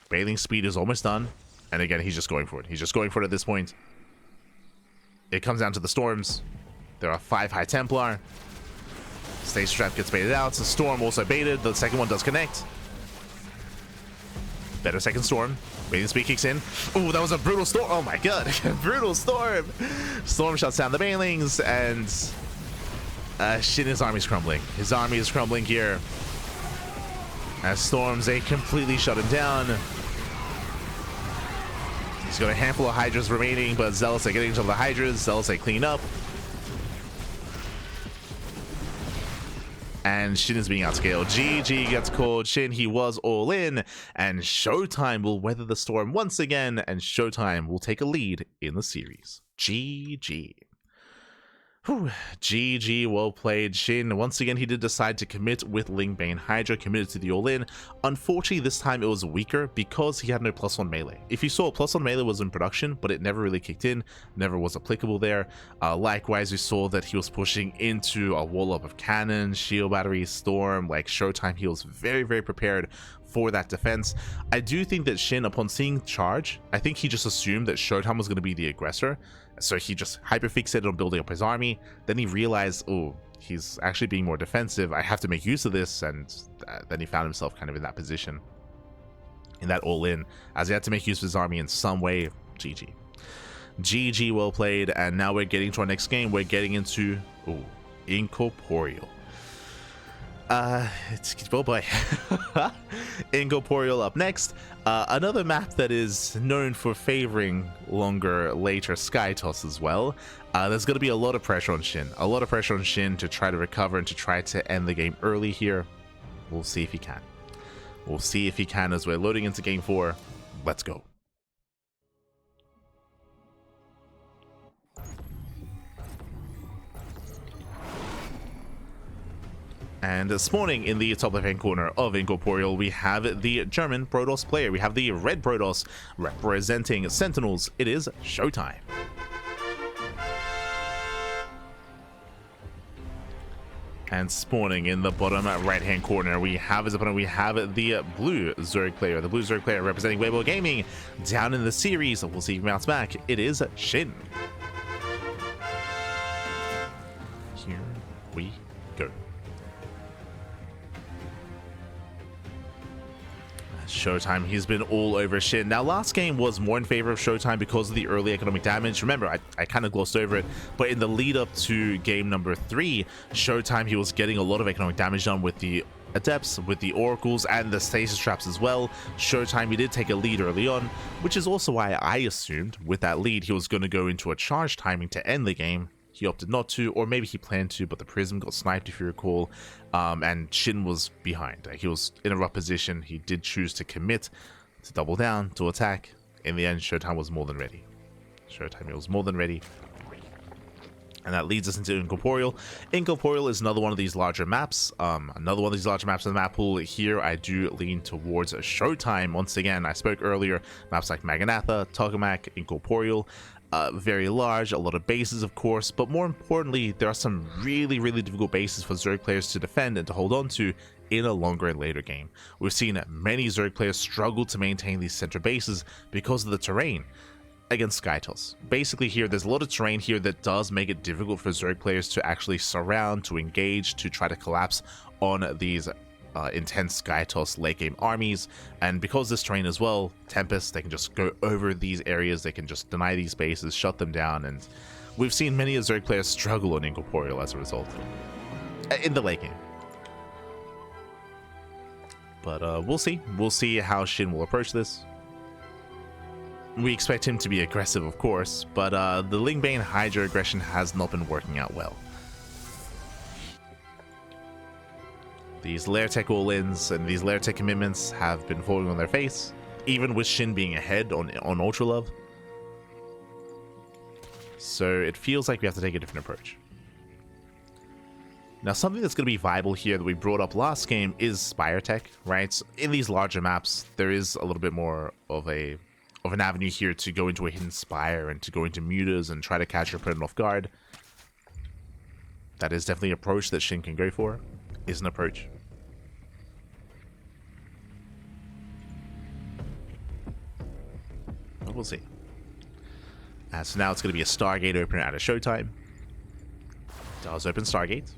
Bailing speed is almost done. And again, he's just going for it. He's just going for it at this point. It comes down to the storms. There are 5 High Templar. Stage Trap gets baited out. The Storm also baited. The second one does connect. Better second Storm. Baiting speed kicks in. Oh, that was a brutal Storm. Oh my god. Brutal Storm. Storm shuts down the Bailings. And SHIN, his army's crumbling. His army is crumbling here. As Storms, they completely shut him down. He's got a handful of Hydras remaining, but Zealous are getting to the Hydras. Zealous they clean up. And SHIN is being outscaled. GG gets called. SHIN, he was all in. And ShoWTimE will weather the storm once again. And ShoWTimE will take a lead in the series. GG. Whew. GG, well played. SHIN, once again, he did decide to commit with Ling Bane Hydra, committed to the all-in. Unfortunately, this time it was weaker because he had no +1 melee. If you saw, +1 melee was in production, but it never really kicked in, never was applicable there. Likewise, we saw that he was pushing into a wall-up of cannon, shield battery, storm. Like ShoWTimE, he was very, very prepared for that defense. I do think that SHIN, upon seeing charge, I think he just assumed that ShoWTimE was going to be the aggressor, so he just hyperfixated on building up his army. Then he realized, oh, he's actually being more defensive, I have to make use of this, and then he found himself kind of in that position, in that all-in, as he had to make use of his army in some way. GG, well played. And now we're getting to our next game. We're getting into Incorporeal. Oh boy. Incorporeal up next. Another map that is known for favoring longer, later sky toss as well. There's going to be a lot of pressure on SHIN. A lot of pressure on SHIN to try to recover and to try to end the game early here. We'll see if he can. We'll see if he can as we're loading into game 4. Let's go. And this morning in the top left-hand corner of Incorporeal, we have the German Protoss player. We have the red Protoss representing Sentinels. It is ShoWTimE. And spawning in the bottom right-hand corner, we have as opponent, we have the blue Zerg player. The blue Zerg player representing Weibo Gaming. Down in the series, we'll see if he mounts back. It is SHIN. Here we go. ShoWTimE, he's been all over SHIN. Now, last game was more in favor of ShoWTimE because of the early economic damage. Remember, I kind of glossed over it, but in the lead up to game number 3, ShoWTimE, he was getting a lot of economic damage done with the Adepts, with the Oracles, and the Stasis Traps as well. ShoWTimE, he did take a lead early on, which is also why I assumed with that lead he was going to go into a charge timing to end the game. He opted not to, or maybe he planned to, but the Prism got sniped, if you recall, and SHIN was behind. He was in a rough position. He did choose to commit, to double down, to attack. In the end, ShoWTimE was more than ready. ShoWTimE was more than ready. And that leads us into Incorporeal. Incorporeal is another one of these larger maps. Another one of these larger maps in the map pool. Here, I do lean towards ShoWTimE. Once again, I spoke earlier, maps like Maganatha, Tokamak, Incorporeal. Very large, a lot of bases, of course, but more importantly, there are some really difficult bases for Zerg players to defend and to hold on to in a longer and later game. We've seen many Zerg players struggle to maintain these center bases because of the terrain against SkyToss. Basically here, there's a lot of terrain here that does make it difficult for Zerg players to actually surround, to engage, to try to collapse on these intense SkyToss late game armies. And because this terrain as well, Tempest, they can just go over these areas, they can just deny these bases, shut them down, and we've seen many Zerg players struggle on Incorporeal as a result in the late game. But we'll see how SHIN will approach this. We expect him to be aggressive, of course, but the Lingbane Hydra aggression has not been working out well. These lair tech all-ins and these lair tech commitments have been falling on their face, even with SHIN being ahead on Ultra Love. So it feels like we have to take a different approach. Now, something that's going to be viable here that we brought up last game is Spire Tech, right? In these larger maps, there is a little bit more of an avenue here to go into a hidden spire and to go into mutas and try to catch your opponent off guard. That is definitely an approach that SHIN can go for. Is an approach. But we'll see. So now it's going to be a Stargate opener out of ShoWTimE. Does open Stargate.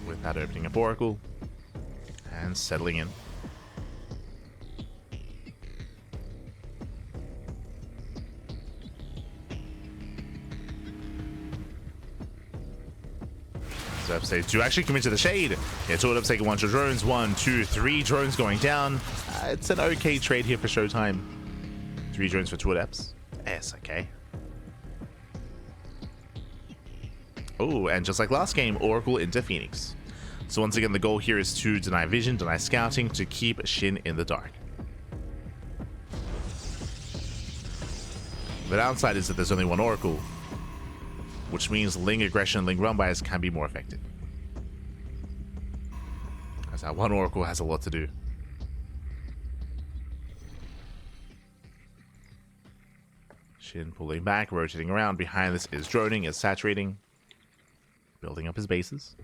With that opening up Oracle. And settling in. ZvP to actually commit to the shade. Yeah, two Adepts taking 1 drones. 1, 2, 3 drones going down. It's an okay trade here for ShoWTimE. 3 drones for 2 Adepts. Yes, okay. Oh, and just like last game, Oracle into Phoenix. So once again, the goal here is to deny vision, deny scouting, to keep SHIN in the dark. The downside is that there's only 1 Oracle, which means Ling aggression and Ling run-bys can be more effective. As that 1 Oracle has a lot to do. SHIN pulling back, rotating around. Behind this is droning, is saturating, building up his bases.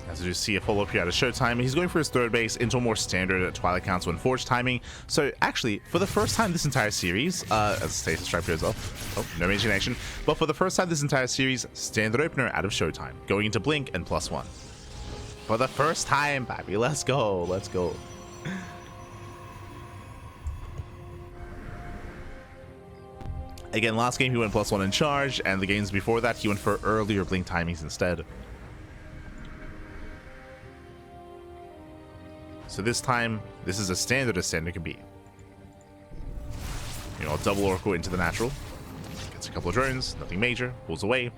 As you see a follow-up here out of ShoWTimE, he's going for his third base into a more standard Twilight Council and Forge timing. So actually, for the first time this entire series, as Stasis Stripe goes off, oh, no major connection, but for the first time this entire series, standard opener out of ShoWTimE, going into Blink and +1. For the first time, baby, let's go, let's go. Again, last game he went +1 in charge, and the games before that he went for earlier Blink timings instead. So this time, this is as standard as standard can be. You know, double Oracle into the natural. Gets a couple of drones, nothing major, pulls away.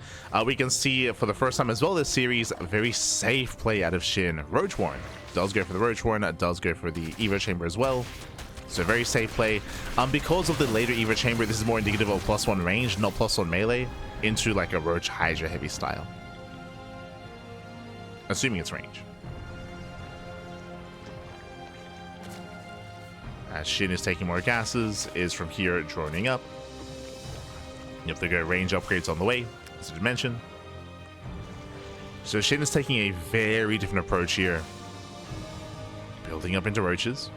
We can see for the first time as well this series, a very safe play out of SHIN. Roach Warren does go for the Roach Warren, does go for the Evo Chamber as well. So very safe play. Because of the later Evo Chamber, this is more indicative of +1 range, not +1 melee, into like a Roach Hydra heavy style. Assuming it's range. As SHIN is taking more gases, is from here droning up. You have to go range upgrades on the way, as I mentioned. So SHIN is taking a very different approach here. Building up into roaches.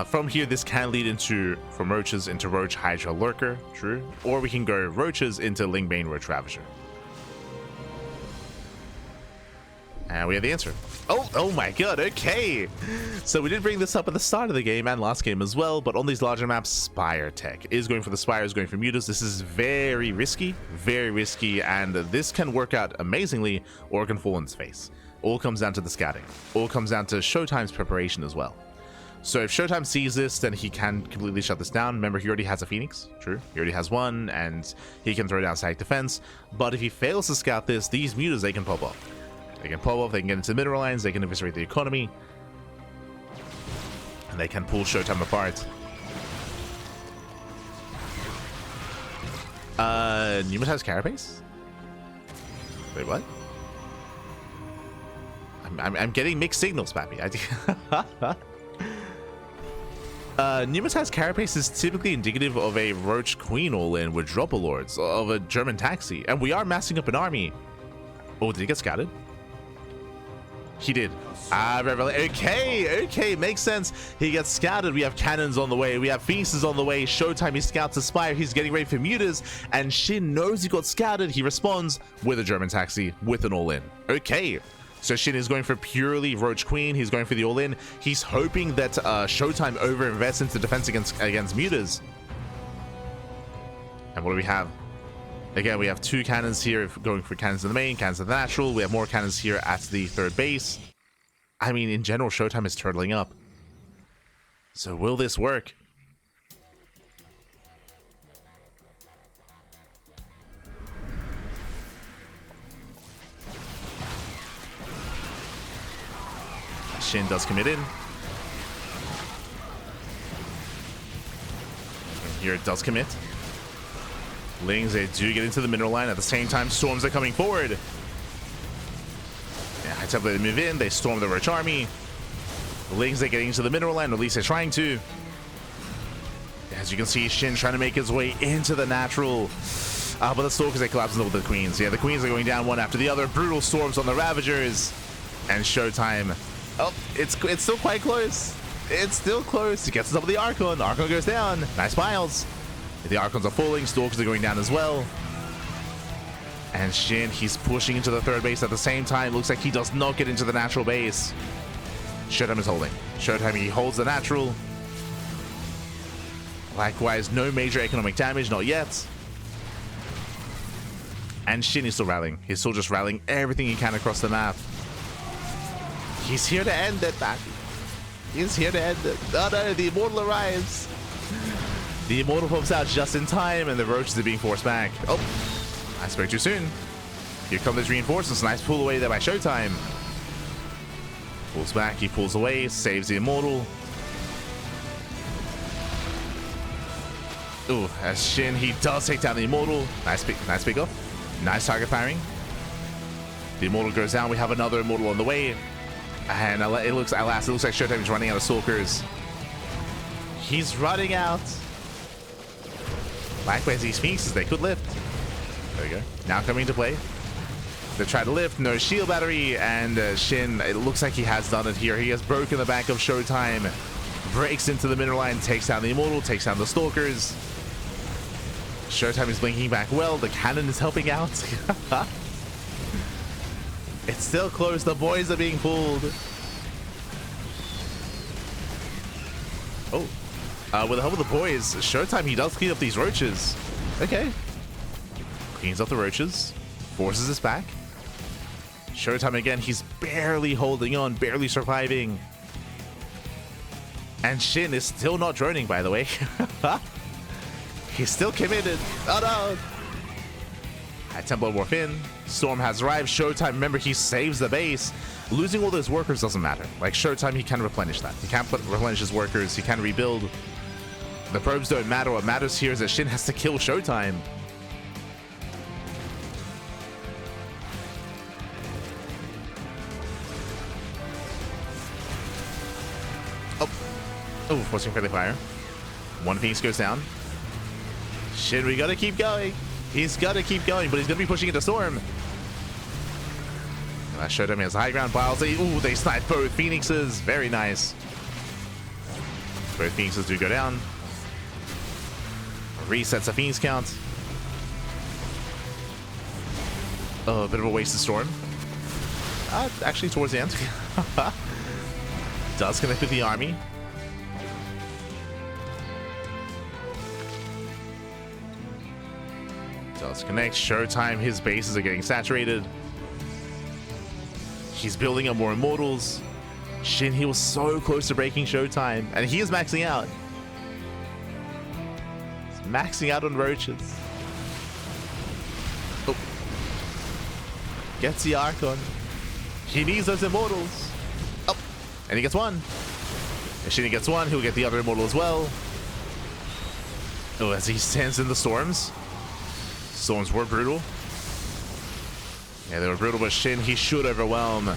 From here, this can lead into, from roaches into Roach Hydra Lurker, true. Or we can go roaches into Lingbane Roach Ravager. And we have the answer. Oh my god, okay. So we did bring this up at the start of the game and last game as well, but on these larger maps, Spire Tech is going for the Spires, going for Mutas. This is very risky, and this can work out amazingly, or it can fall in its face. All comes down to the scouting. All comes down to ShoWTimE's preparation as well. So if ShoWTimE sees this, then he can completely shut this down. Remember, he already has a Phoenix, true. He already has one, and he can throw down static defense. But if he fails to scout this, these Mutas, they can pop up. They can pop off, they can get into mineral lines, they can eviscerate the economy, and they can pull ShoWTimE apart. Pneumatized Carapace? Wait, what? I'm getting mixed signals, Pappy. Pneumatized Carapace is typically indicative of a Roach Queen all-in with Dropper Lords, of a German taxi, and we are massing up an army. Oh, did he get scouted? He did. Okay, makes sense. He gets scouted. We have cannons on the way. We have Phoenixes on the way. ShoWTimE, he scouts Aspire. He's getting ready for Mutas, and SHIN knows he got scouted. He responds with a German taxi with an all-in. Okay, so SHIN is going for purely Roach Queen. He's going for the all-in. He's hoping that ShoWTimE over-invests into defense against Mutas. And what do we have? Again, we have two cannons here going for cannons in the main, cannons in the natural. We have more cannons here at the third base. I mean, in general, ShoWTimE is turtling up. So will this work? SHIN does commit in. And here it does commit. Lings, they do get into the mineral line. At the same time, storms are coming forward. Yeah, High Templar, they move in. They storm the Roach army. Lings, they're getting into the mineral line, or at least they're trying to. As you can see, SHIN trying to make his way into the natural. But the Stalkers, they collapse into the Queens. Yeah, the Queens are going down one after the other. Brutal storms on the Ravagers. And ShoWTimE. Oh, it's still quite close. It's still close. He gets up with the Archon. Archon goes down. Nice miles. The Archons are falling, Stalkers are going down as well. And SHIN, he's pushing into the third base at the same time. Looks like he does not get into the natural base. ShoWTimE is holding. ShoWTimE, he holds the natural. Likewise, no major economic damage, not yet. And SHIN is still rallying. He's still just rallying everything he can across the map. He's here to end it, man. He's here to end it. Oh no, the Immortal arrives. The Immortal pops out just in time, and the Roaches are being forced back. Oh, I spoke too soon. Here come those reinforcements. Nice pull away there by ShoWTimE. Pulls back, he pulls away, saves the Immortal. Ooh, as SHIN, he does take down the Immortal. Nice pick off. Nice target firing. The Immortal goes down. We have another Immortal on the way. And it looks like ShoWTimE is running out of Stalkers. He's running out. Likewise, these Phoenixes, they could lift. There we go. Now coming into play. They try to lift, no shield battery, and SHIN, it looks like he has done it here. He has broken the back of ShoWTimE, breaks into the middle line, takes down the Immortal, takes down the Stalkers. ShoWTimE is blinking back well. The cannon is helping out. It's still close. The boys are being pulled. Oh. With the help of the boys, ShoWTimE, he does clean up these Roaches. Okay. Cleans up the Roaches. Forces us back. ShoWTimE again, he's barely holding on, barely surviving. And SHIN is still not droning, by the way. He's still committed. Oh no! At Temple Warp in. Storm has arrived. ShoWTimE, remember, he saves the base. Losing all those workers doesn't matter. Like ShoWTimE, he can replenish that. He can replenish his workers. He can rebuild. The probes don't matter. What matters here is that SHIN has to kill ShoWTimE. Oh, forcing friendly fire. One Phoenix goes down. SHIN, we gotta keep going. He's gotta keep going, but he's gonna be pushing into Storm. That ShoWTimE has high ground piles. Ooh, they sniped both Phoenixes. Very nice. Both Phoenixes do go down. Resets a Phoenix count. Oh, a bit of a wasted Storm. Actually, towards the end. Does connect with the army. Does connect. ShoWTimE, his bases are getting saturated. He's building up more Immortals. SHIN, he was so close to breaking ShoWTimE, and he is maxing out. He's maxing out on Roaches. Oh. Gets the Archon. He needs those Immortals. Oh, and he gets one. If SHIN gets one, he'll get the other Immortal as well. Oh, as he stands in the Storms. Storms were brutal. Yeah, they were brutal, but SHIN, he should overwhelm.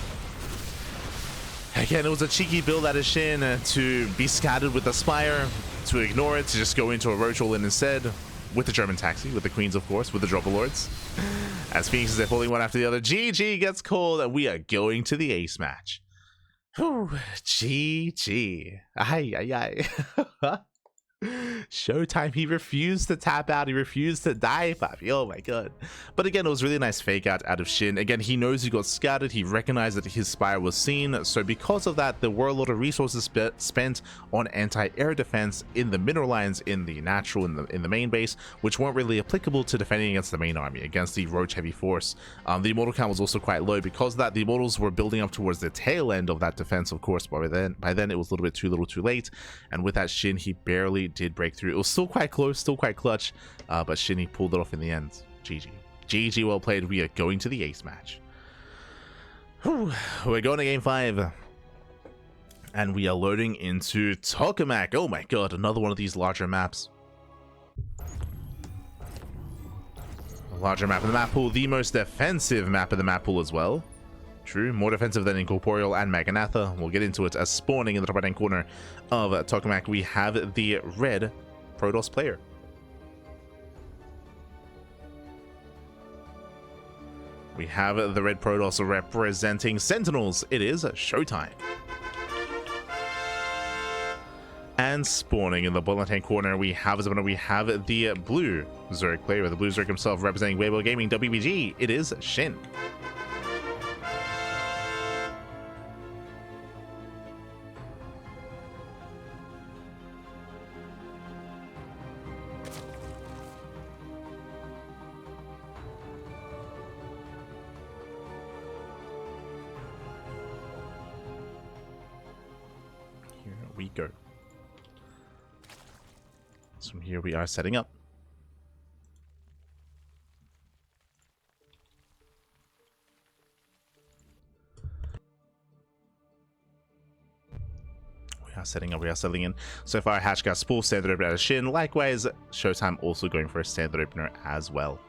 Again, it was a cheeky build out of SHIN to be scattered with the Spire, to ignore it, to just go into a Roach all-in instead, with the German Taxi, with the Queens, of course, with the Dropper Lords. As Phoenixes are pulling one after the other, GG gets called, and we are going to the ace match. Whew, GG. Ay, ay, ay. ShoWTimE, he refused to tap out. He refused to die, Papi. Oh my god. But again, it was really nice fake out of SHIN. Again, he knows he got scouted. He recognized that his Spire was seen. So because of that, there were a lot of resources spent on anti-air defense in the mineral lines, in the natural, in the main base, which weren't really applicable to defending against the main army, against the Roach heavy force. The Immortal count was also quite low. Because of that, the Immortals were building up towards the tail end of that defense, of course. But by then it was a little bit too little too late. And with that, SHIN, he barely did break through. It was still quite close, still quite clutch, but SHIN, he pulled it off in the end. GG. GG, well played. We are going to the ace match. Whew. We're going to game 5. And we are loading into Tokamak. Oh my god, another one of these larger maps. A larger map in the map pool, the most defensive map in the map pool as well. True, more defensive than Incorporeal and Maganatha. We'll get into it. As spawning in the top right hand corner of Tokamak, we have the red Protoss player. We have the red Protoss representing Sentinels. It is ShoWTimE. And spawning in the bottom left-hand corner, we have the blue Zerg player, the blue Zerg himself, representing Weibo Gaming WBG. It is SHIN. go. So from here we are setting up. We are setting up, we are settling in. So far, Hatchgas full standard opener out of SHIN. Likewise, ShoWTimE also going for a standard opener as well.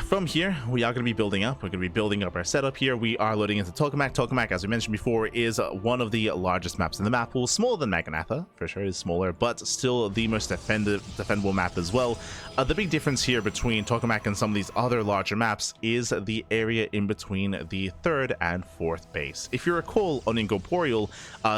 From here, we are going to be building up. We're going to be building up our setup here. We are loading into Tokamak. Tokamak, as we mentioned before, is one of the largest maps in the map pool. Smaller than Maganatha, for sure, is smaller, but still the most defendable map as well. The big difference here between Tokamak and some of these other larger maps is the area in between the 3rd and 4th base. If you recall, on Incorporeal,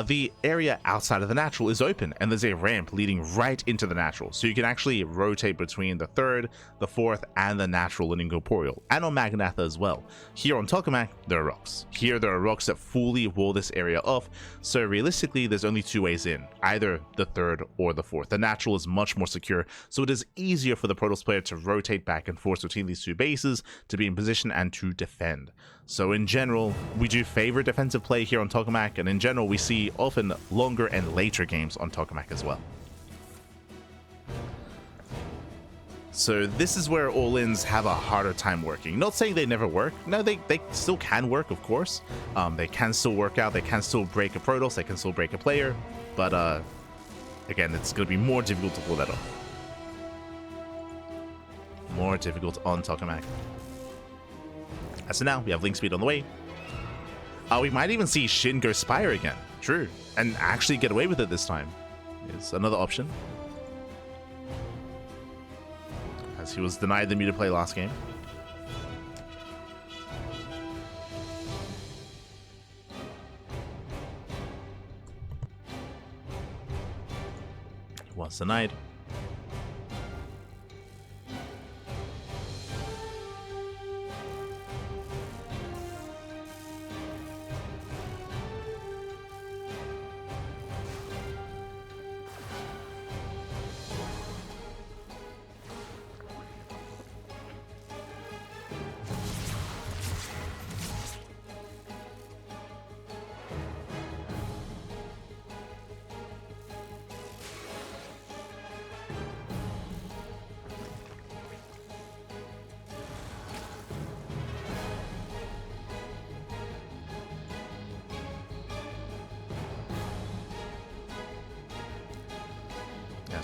the area outside of the natural is open, and there's a ramp leading right into the natural. So you can actually rotate between the 3rd, the 4th, and the natural in Incorporeal, and on Maganatha as well. Here on Tokamak, there are rocks. Here there are rocks that fully wall this area off, so realistically there's only 2 ways in, either the 3rd or the 4th. The natural is much more secure, so it is easier for the Protoss player to rotate back and forth between these 2 bases to be in position and to defend. So in general, we do favor defensive play here on Tokamak, and in general we see often longer and later games on Tokamak as well. So this is where all-ins have a harder time working. Not saying they never work. No, they still can work, of course. They can still work out. They can still break a Protoss. They can still break a player. But again, it's going to be more difficult to pull that off. More difficult on Tokamak. As for now, we have Link Speed on the way. We might even see SHIN go Spire again. True. And actually get away with it this time. It's another option. As he was denied the muted play last game. He was denied.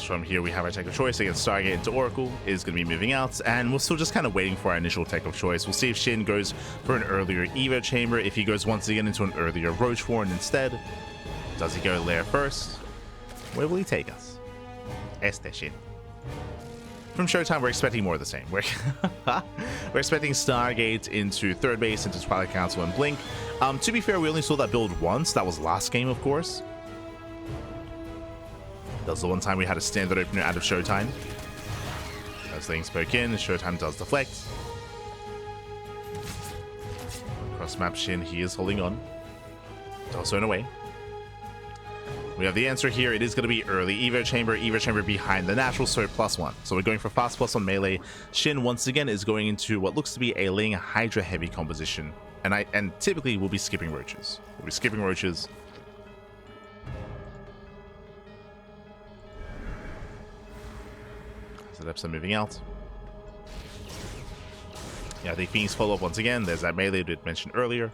From here we have our tech of choice against Stargate into Oracle is going to be moving out, and we're still just kind of waiting for our initial tech of choice. We'll see if SHIN goes for an earlier Evo chamber, if he goes once again into an earlier Roach Warren instead. Does he go Lair first? Where will he take us? Este SHIN. From ShoWTimE, we're expecting more of the same. We're expecting Stargate into 3rd base, into Twilight Council and Blink. To be fair, we only saw that build once. That was last game, of course. That was the one time we had a standard opener out of ShoWTimE. As Ling spoke in, ShoWTimE does deflect. Cross map SHIN, he is holding on. Also in a way. We have the answer here. It is going to be early Evo Chamber behind the natural, so +1. So we're going for fast plus on melee. SHIN once again is going into what looks to be a Ling Hydra heavy composition. And typically we'll be skipping roaches. We'll be skipping roaches. Setups are moving out. Yeah, the Phoenix follow up once again. There's that melee we did mention earlier.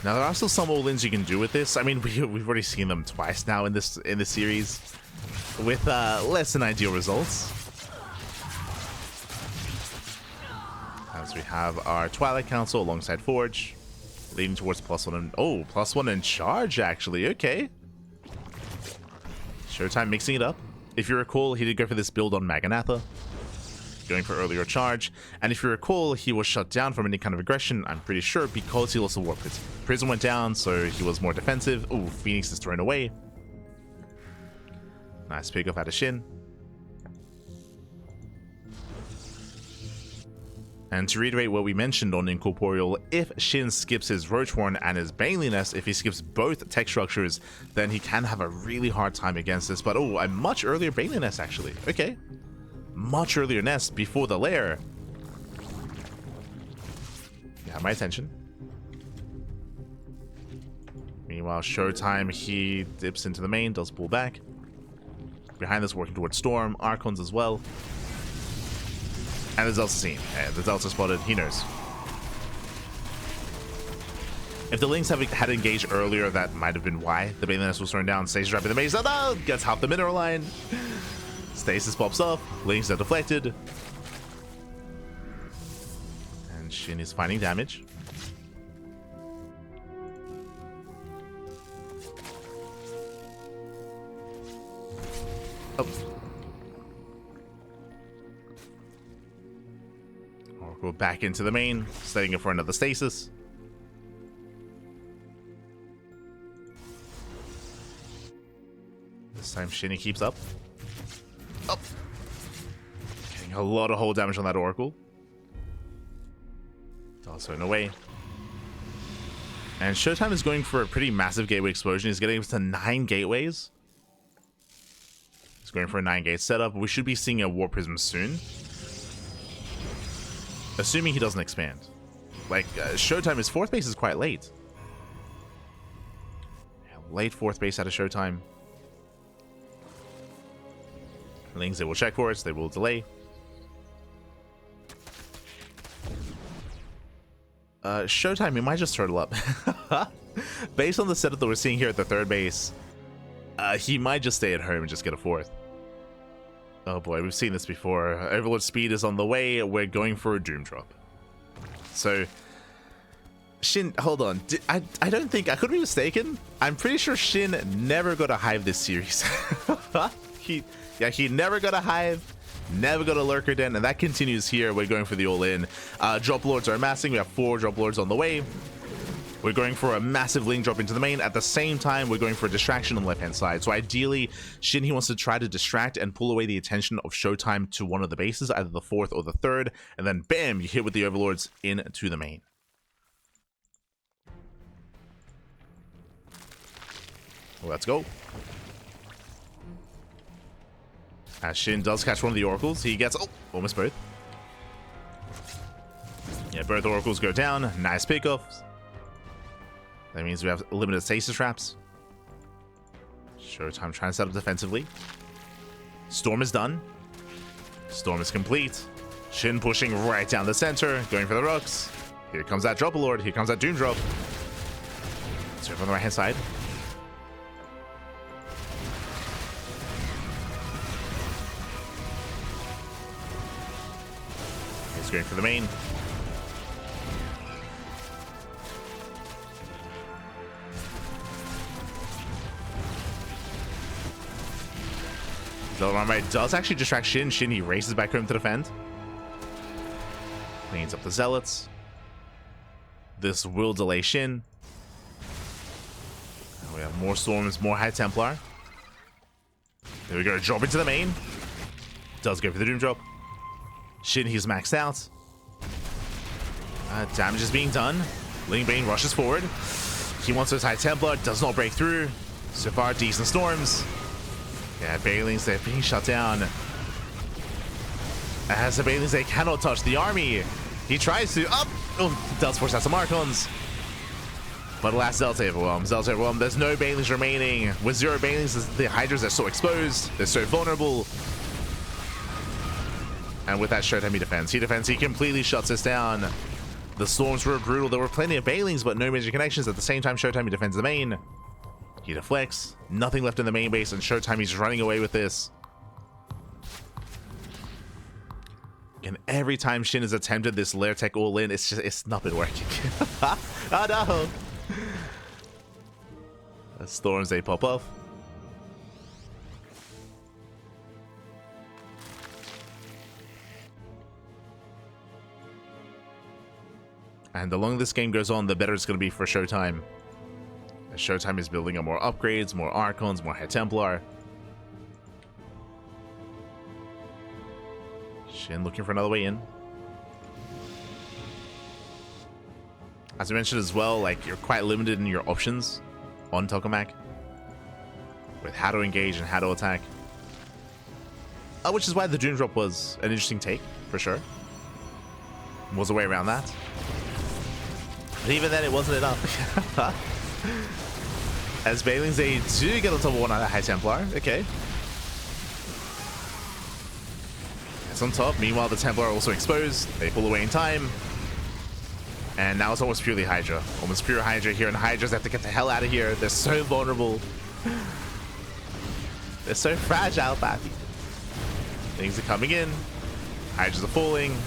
Now there are still some all-ins you can do with this. I mean, we've already seen them twice now in this series, with less than ideal results. As we have our Twilight Council alongside Forge. Leading towards +1 and +1 and charge actually. Okay. ShoWTimE mixing it up. If you recall, he did go for this build on Maganatha, going for earlier charge. And if you recall, he was shut down from any kind of aggression, I'm pretty sure, because he lost the Warp Prism. Prism went down, so he was more defensive. Oh, Phoenix is thrown away. Nice pick off out of SHIN. And to reiterate what we mentioned on Incorporeal, if SHIN skips his Roach Warren and his Baneliness, if he skips both tech structures, then he can have a really hard time against this. But a much earlier Baneliness actually. Okay. Much earlier nest before the lair. You have my attention. Meanwhile, ShoWTimE, he dips into the main, does pull back. Behind this, working towards Storm, Archons as well. And the Delta seen. And the Delta spotted, he knows. If the Lings had engaged earlier, that might have been why. The Baneling Nest was thrown down, Stasis wrapping the maze. Oh no! Gets half the mineral line. Stasis pops off, Lings are deflected. And SHIN is finding damage. Oh. Oracle back into the main, setting it for another stasis. This time SHIN keeps up. Up. Getting a lot of hull damage on that Oracle. Also in a way. And ShoWTimE is going for a pretty massive gateway explosion. He's getting up to 9 gateways. He's going for a 9-gate setup. We should be seeing a War Prism soon. Assuming he doesn't expand. Like, ShoWTimE, his 4th base is quite late. Yeah, late 4th base out of ShoWTimE. Lings, they will check for us. They will delay. ShoWTimE, he might just turtle up. Based on the setup that we're seeing here at the 3rd base, he might just stay at home and just get a 4th. Oh boy, we've seen this before. Overlord speed is on the way. We're going for a Doom Drop. So, SHIN, hold on. I don't think, I could be mistaken. I'm pretty sure SHIN never got a Hive this series. He never got a Hive, never got a Lurker Den, and that continues here. We're going for the all-in. Drop Lords are amassing. We have 4 Drop Lords on the way. We're going for a massive Ling drop into the main. At the same time, we're going for a distraction on the left-hand side. So ideally, SHIN, he wants to try to distract and pull away the attention of ShoWTimE to one of the bases, either the 4th or the 3rd, and then bam, you hit with the Overlords into the main. Well, let's go. As SHIN does catch one of the Oracles, he gets, oh, almost both. Yeah, both Oracles go down. Nice pickoffs. That means we have limited stasis traps. ShoWTimE trying to set up defensively. Storm is done. Storm is complete. SHIN pushing right down the center, going for the rooks. Here comes that Drop Lord. Here comes that Doom Drop. So on the right hand side. He's going for the main. Zealot does actually distract SHIN. SHIN, he races back home to defend. Cleans up the Zealots. This will delay SHIN. And we have more Storms, more High Templar. There we go, drop into the main. Does go for the Doom Drop. SHIN, he's maxed out. Damage is being done. Ling Bane rushes forward. He wants those High Templar, does not break through. So far, decent Storms. Yeah, Banelings, they're being shut down. As the Banelings, they cannot touch the army. He tries to, oh, does force out some Archons. But last Delta Overwhelm. There's no Banelings remaining. With 0 Banelings, the Hydras are so exposed. They're so vulnerable. And with that ShoWTimE, he defends. He completely shuts this down. The Storms were brutal. There were plenty of Banelings, but no major connections. At the same time, ShoWTimE defends the main. He deflects. Nothing left in the main base, and ShoWTimE, he's running away with this. And every time SHIN has attempted this Lair Tech all-in, it's not been working. Oh no! The Storms, they pop off. And the longer this game goes on, the better it's going to be for ShoWTimE. As ShoWTimE is building up more upgrades, more Archons, more High Templar. SHIN looking for another way in. As I mentioned as well, like, you're quite limited in your options on Tokamak with how to engage and how to attack. Which is why the Doom Drop was an interesting take, for sure. Was a way around that. But even then, it wasn't enough. As Banelings, they do get on top of one on a High Templar. Okay. It's on top. Meanwhile, the Templar are also exposed. They pull away in time. And now it's almost purely Hydra. Almost pure Hydra here. And Hydras have to get the hell out of here. They're so vulnerable. They're so fragile, Pappy. Things are coming in. Hydras are falling.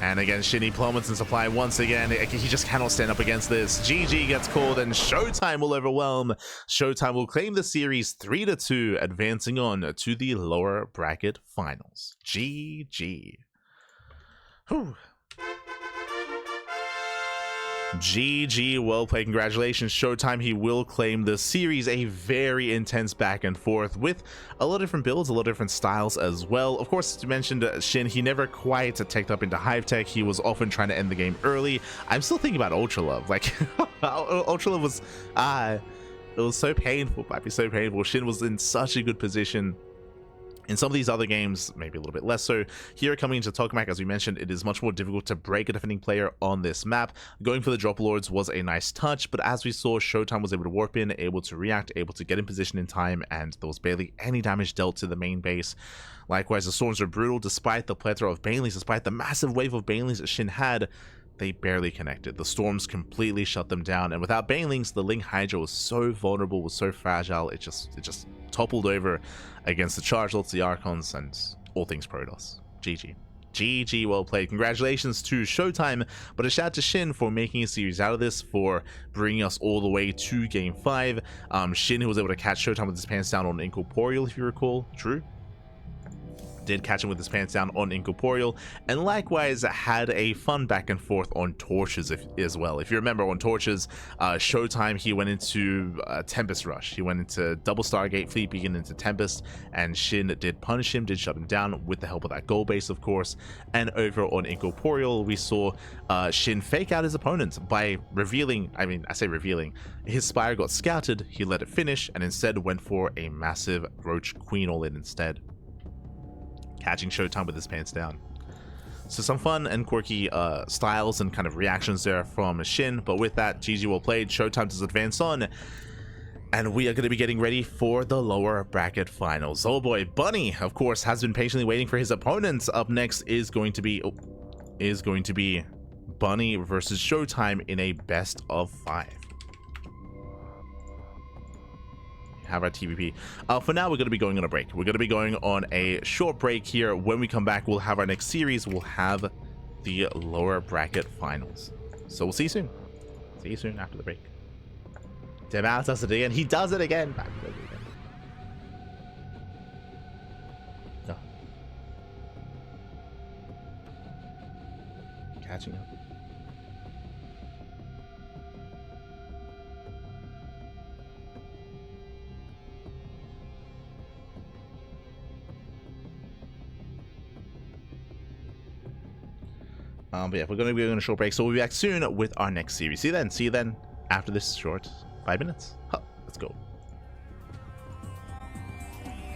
And again, SHIN plummets in supply once again. He just cannot stand up against this. GG gets called and ShoWTimE will overwhelm. ShoWTimE will claim the series 3-2, advancing on to the lower bracket finals. GG. Whew. GG, well played. Congratulations, ShoWTimE. He will claim the series. A very intense back and forth with a lot of different builds, a lot of different styles as well. Of course, as you mentioned, SHIN, he never quite teched up into Hive Tech. He was often trying to end the game early. I'm still thinking about Ultra Love. Like, Ultra Love was, it was so painful, might be so painful. SHIN was in such a good position. In some of these other games, maybe a little bit less so. Here, coming into Tokamak, as we mentioned, it is much more difficult to break a defending player on this map. Going for the Drop Lords was a nice touch, but as we saw, ShoWTimE was able to warp in, able to react, able to get in position in time, and there was barely any damage dealt to the main base. Likewise, the Storms were brutal, despite the plethora of Banelings, despite the massive wave of Banelings that SHIN had. They barely connected. The Storms completely shut them down, and without Banelings, the Ling Hydra was so vulnerable, was so fragile, it just toppled over against the Charge Lots, the Archons, and all things Protoss. GG. GG, well played. Congratulations to ShoWTimE, but a shout out to SHIN for making a series out of this, for bringing us all the way to Game 5. SHIN, who was able to catch ShoWTimE with his pants down on Incorporeal, if you recall. True. Did catch him with his pants down on Incorporeal, and likewise had a fun back and forth on Torches as well. If you remember, on Torches, ShoWTimE, he went into Tempest Rush. He went into double Stargate Fleet Beacon into Tempest, and SHIN did punish him, did shut him down with the help of that gold base, of course. And over on Incorporeal, we saw SHIN fake out his opponent by revealing, I say revealing, his Spire got scouted, he let it finish, and instead went for a massive Roach Queen all-in instead, catching ShoWTimE with his pants down. So some fun and quirky styles and kind of reactions there from SHIN, but with that, GG, well played. ShoWTimE does advance on, and we are going to be getting ready for the lower bracket finals. Oh boy, Bunny, of course, has been patiently waiting for his opponents. Up next is going to be Bunny versus ShoWTimE in a best of 5. Have our TVP. For now, we're going to be going on a break. We're going to be going on a short break here. When we come back, we'll have our next series. We'll have the lower bracket finals. So we'll see you soon. See you soon after the break. Demouse does it again. He does it again. No. Catching up. But yeah, we're going to be on a short break, so we'll be back soon with our next series. See you then. See you then after this short 5 minutes. Huh, let's go.